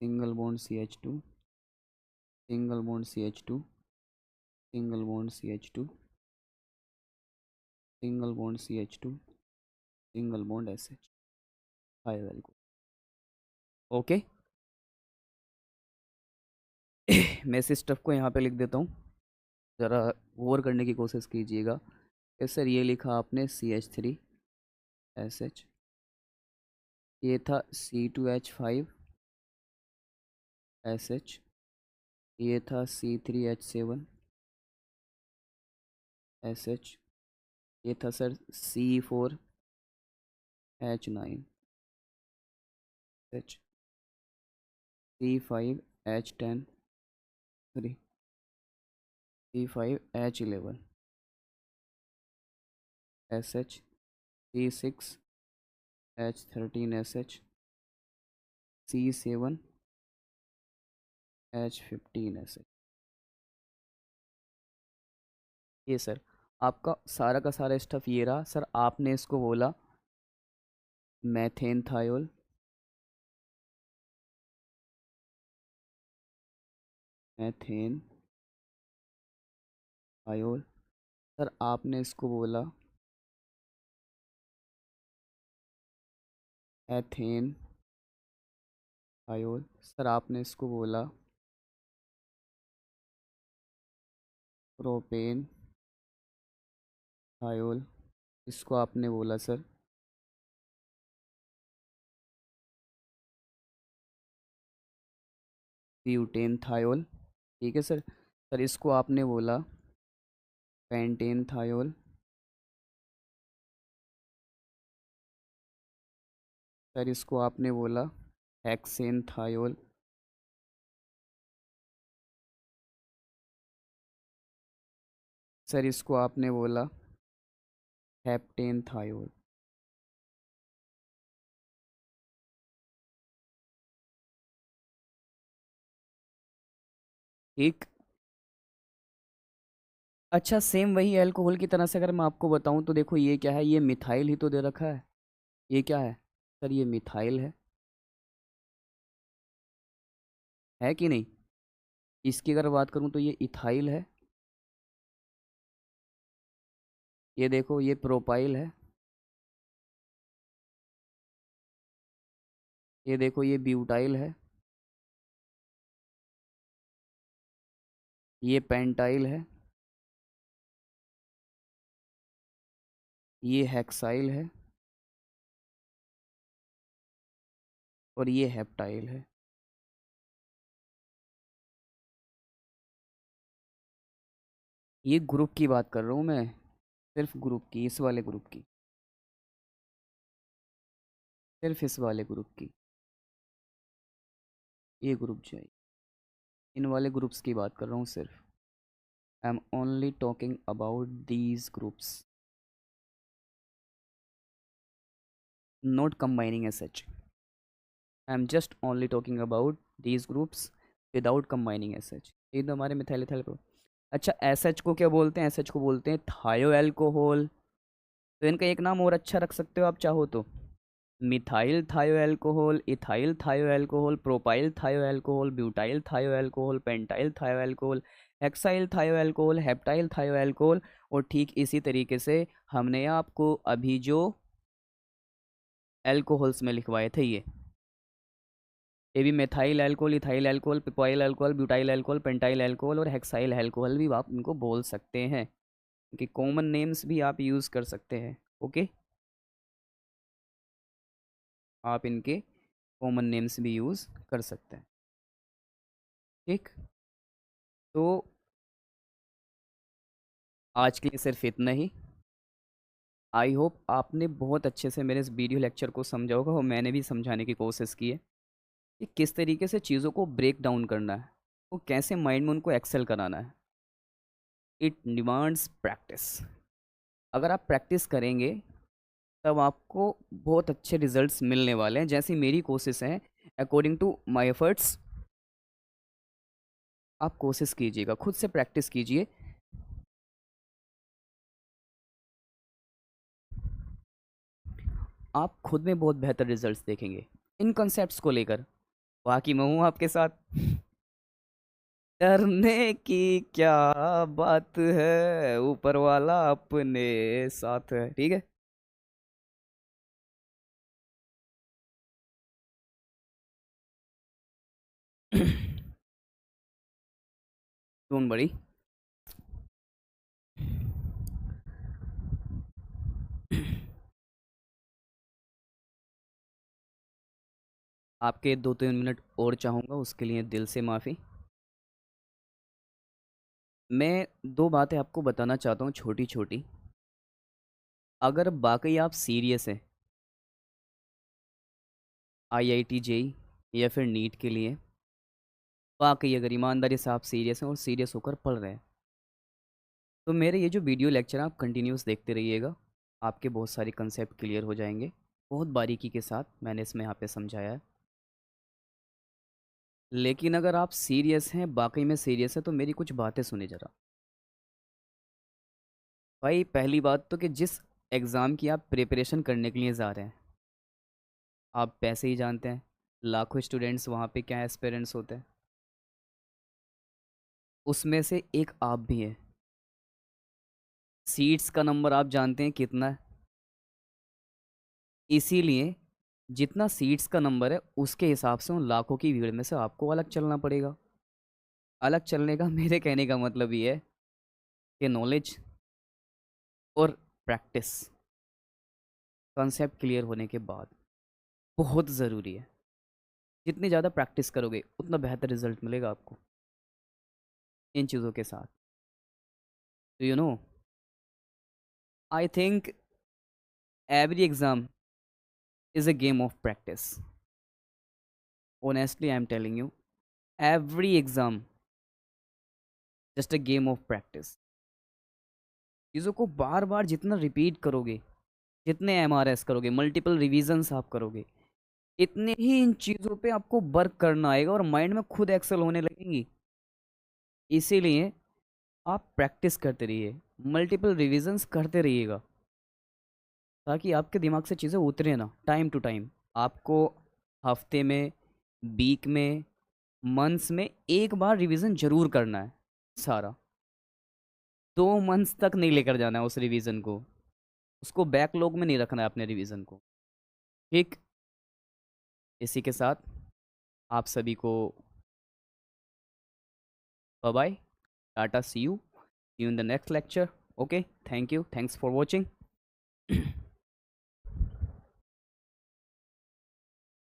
single bond CH2 single bond CH2 single bond CH2 single bond CH2 single bond SH। High well, okay. मैं इस स्टफ को यहाँ पे लिख देता हूँ, ज़रा गौर करने की कोशिश कीजिएगा कि सर ये लिखा आपने CH3SH, ये था C2H5SH, ये था C3H7SH, ये था sir C4H9SH, C5H10, sorry C5H11SH, C6H13SH, C7H15SH। ये सर आपका सारा का सारा स्टफ ये रहा सर, आपने इसको बोला methane thiol, methane thiol, sir आपने इसको बोला एथेन थायोल, सर आपने इसको बोला प्रोपेन थायोल, इसको आपने बोला सर ब्यूटेन थायोल। ठीक है सर। सर इसको आपने बोला पेंटेन थायोल। सर इसको आपने बोला हेक्सेन थायोल। सर इसको आपने बोला हेप्टेन थायोल। ठीक। अच्छा, सेम वही अल्कोहल की तरह से अगर मैं आपको बताऊं तो देखो ये क्या है, ये मिथाइल ही तो दे रखा है। ये क्या है सर, ये मिथाइल है कि नहीं। इसकी अगर बात करूं तो ये इथाइल है। ये देखो ये प्रोपाइल है। ये देखो ये ब्यूटाइल है। ये पेंटाइल है। ये हेक्साइल है। और ये हेप्टाइल है। ये ग्रुप की बात कर रहा हूँ मैं, सिर्फ ग्रुप की, इस वाले ग्रुप की, सिर्फ इस वाले ग्रुप की। ये ग्रुप जो है, इन वाले ग्रुप्स की बात कर रहा हूँ सिर्फ। I am only talking about these groups, not combining as such. I am just only talking about these groups without combining as such. ये तो हमारे मिथाइल इथाइल को। अच्छा, एस एच को क्या बोलते हैं, एस एच को बोलते हैं थायो एल्कोहल। तो इनका एक नाम और अच्छा रख सकते हो आप चाहो तो, मिथाइल थायो अल्कोहल, इथाइल थायो अल्कोहल, प्रोपाइल थायो अल्कोहल, ब्यूटाइल थायो अल्कोहल, पेंटाइल थायो अल्कोहल, हेक्साइल थायो अल्कोहल, हेप्टाइल थायो अल्कोहल। और ठीक इसी तरीके से हमने आपको अभी जो अल्कोहल्स में लिखवाए थे ये भी methyl alcohol, ethyl alcohol, propyl alcohol, butyl alcohol, pentyl alcohol और हेक्साइल अल्कोहल भी आप इनको बोल सकते हैं। इनके कॉमन नेम्स भी आप यूज़ कर सकते हैं। ओके, आप इनके कॉमन नेम्स भी यूज़ कर सकते हैं। ठीक। तो आज के लिए सिर्फ इतना ही। आई होप आपने बहुत अच्छे से मेरे इस वीडियो लेक्चर को समझा होगा और मैंने भी समझाने की कोशिश की है कि किस तरीके से चीज़ों को ब्रेक डाउन करना है, वो कैसे माइंड में उनको एक्सेल कराना है। It demands practice. अगर आप प्रैक्टिस करेंगे तब आपको बहुत अच्छे रिजल्ट्स मिलने वाले हैं, जैसी मेरी कोशिश है। अकॉर्डिंग टू माई एफर्ट्स आप कोशिश कीजिएगा, खुद से प्रैक्टिस कीजिए। आप खुद में बहुत बेहतर रिजल्ट्स देखेंगे इन कॉन्सेप्ट्स को लेकर। बाकी मैं हूँ आपके साथ। डरने की क्या बात है, ऊपर वाला अपने साथ है। ठीक है। Don't worry. आपके 2-3 मिनट और चाहूँगा, उसके लिए दिल से माफ़ी। मैं दो बातें आपको बताना चाहता हूँ छोटी छोटी। अगर वाकई आप सीरियस हैं आईआईटी जेई या फिर नीट के लिए, वाकई अगर ईमानदारी से आप सीरियस हैं और सीरियस होकर पढ़ रहे हैं, तो मेरे ये जो वीडियो लेक्चर आप कंटिन्यूस देखते रहिएगा। आपके बहुत सारे कंसेप्ट क्लियर हो जाएंगे, बहुत बारीकी के साथ मैंने इसमें यहाँ पे समझाया है। लेकिन अगर आप सीरियस हैं, वाकई में सीरियस है, तो मेरी कुछ बातें सुने ज़रा। भाई पहली बात तो कि जिस एग्ज़ाम की आप प्रिपरेशन करने के लिए जा रहे हैं, आप पैसे ही जानते हैं, लाखों स्टूडेंट्स वहाँ पे क्या एस्पिरेंट्स होते हैं, उसमें से एक आप भी हैं। सीट्स का नंबर आप जानते हैं कितना है, इसीलिए जितना सीट्स का नंबर है उसके हिसाब से उन लाखों की भीड़ में से आपको अलग चलना पड़ेगा। अलग चलने का मेरे कहने का मतलब ये है कि नॉलेज और प्रैक्टिस, कॉन्सेप्ट क्लियर होने के बाद, बहुत ज़रूरी है। जितनी ज़्यादा प्रैक्टिस करोगे उतना बेहतर रिजल्ट मिलेगा आपको इन चीज़ों के साथ। तो I think every exam is a game of practice. Honestly I am telling you, every exam just a game of practice. चीज़ों को बार बार जितना रिपीट करोगे, जितने एमआरएस करोगे, मल्टीपल रिवीजन्स आप करोगे, इतने ही इन चीज़ों पे आपको वर्क करना आएगा और माइंड में खुद एक्सेल होने लगेंगी। इसीलिए आप प्रैक्टिस करते रहिए, मल्टीपल रिवीजन्स करते रहिएगा, ताकि आपके दिमाग से चीज़ें उतरे ना टाइम टू टाइम। आपको हफ्ते में, वीक में, मंथ्स में एक बार रिवीजन जरूर करना है सारा। 2 मंथ्स तक नहीं लेकर जाना है उस रिवीजन को, उसको बैकलॉग में नहीं रखना है अपने रिवीजन को। ठीक, इसी के साथ आप सभी को बाय बाय, टाटा, see you in the next lecture. Okay, thank you, thanks for watching.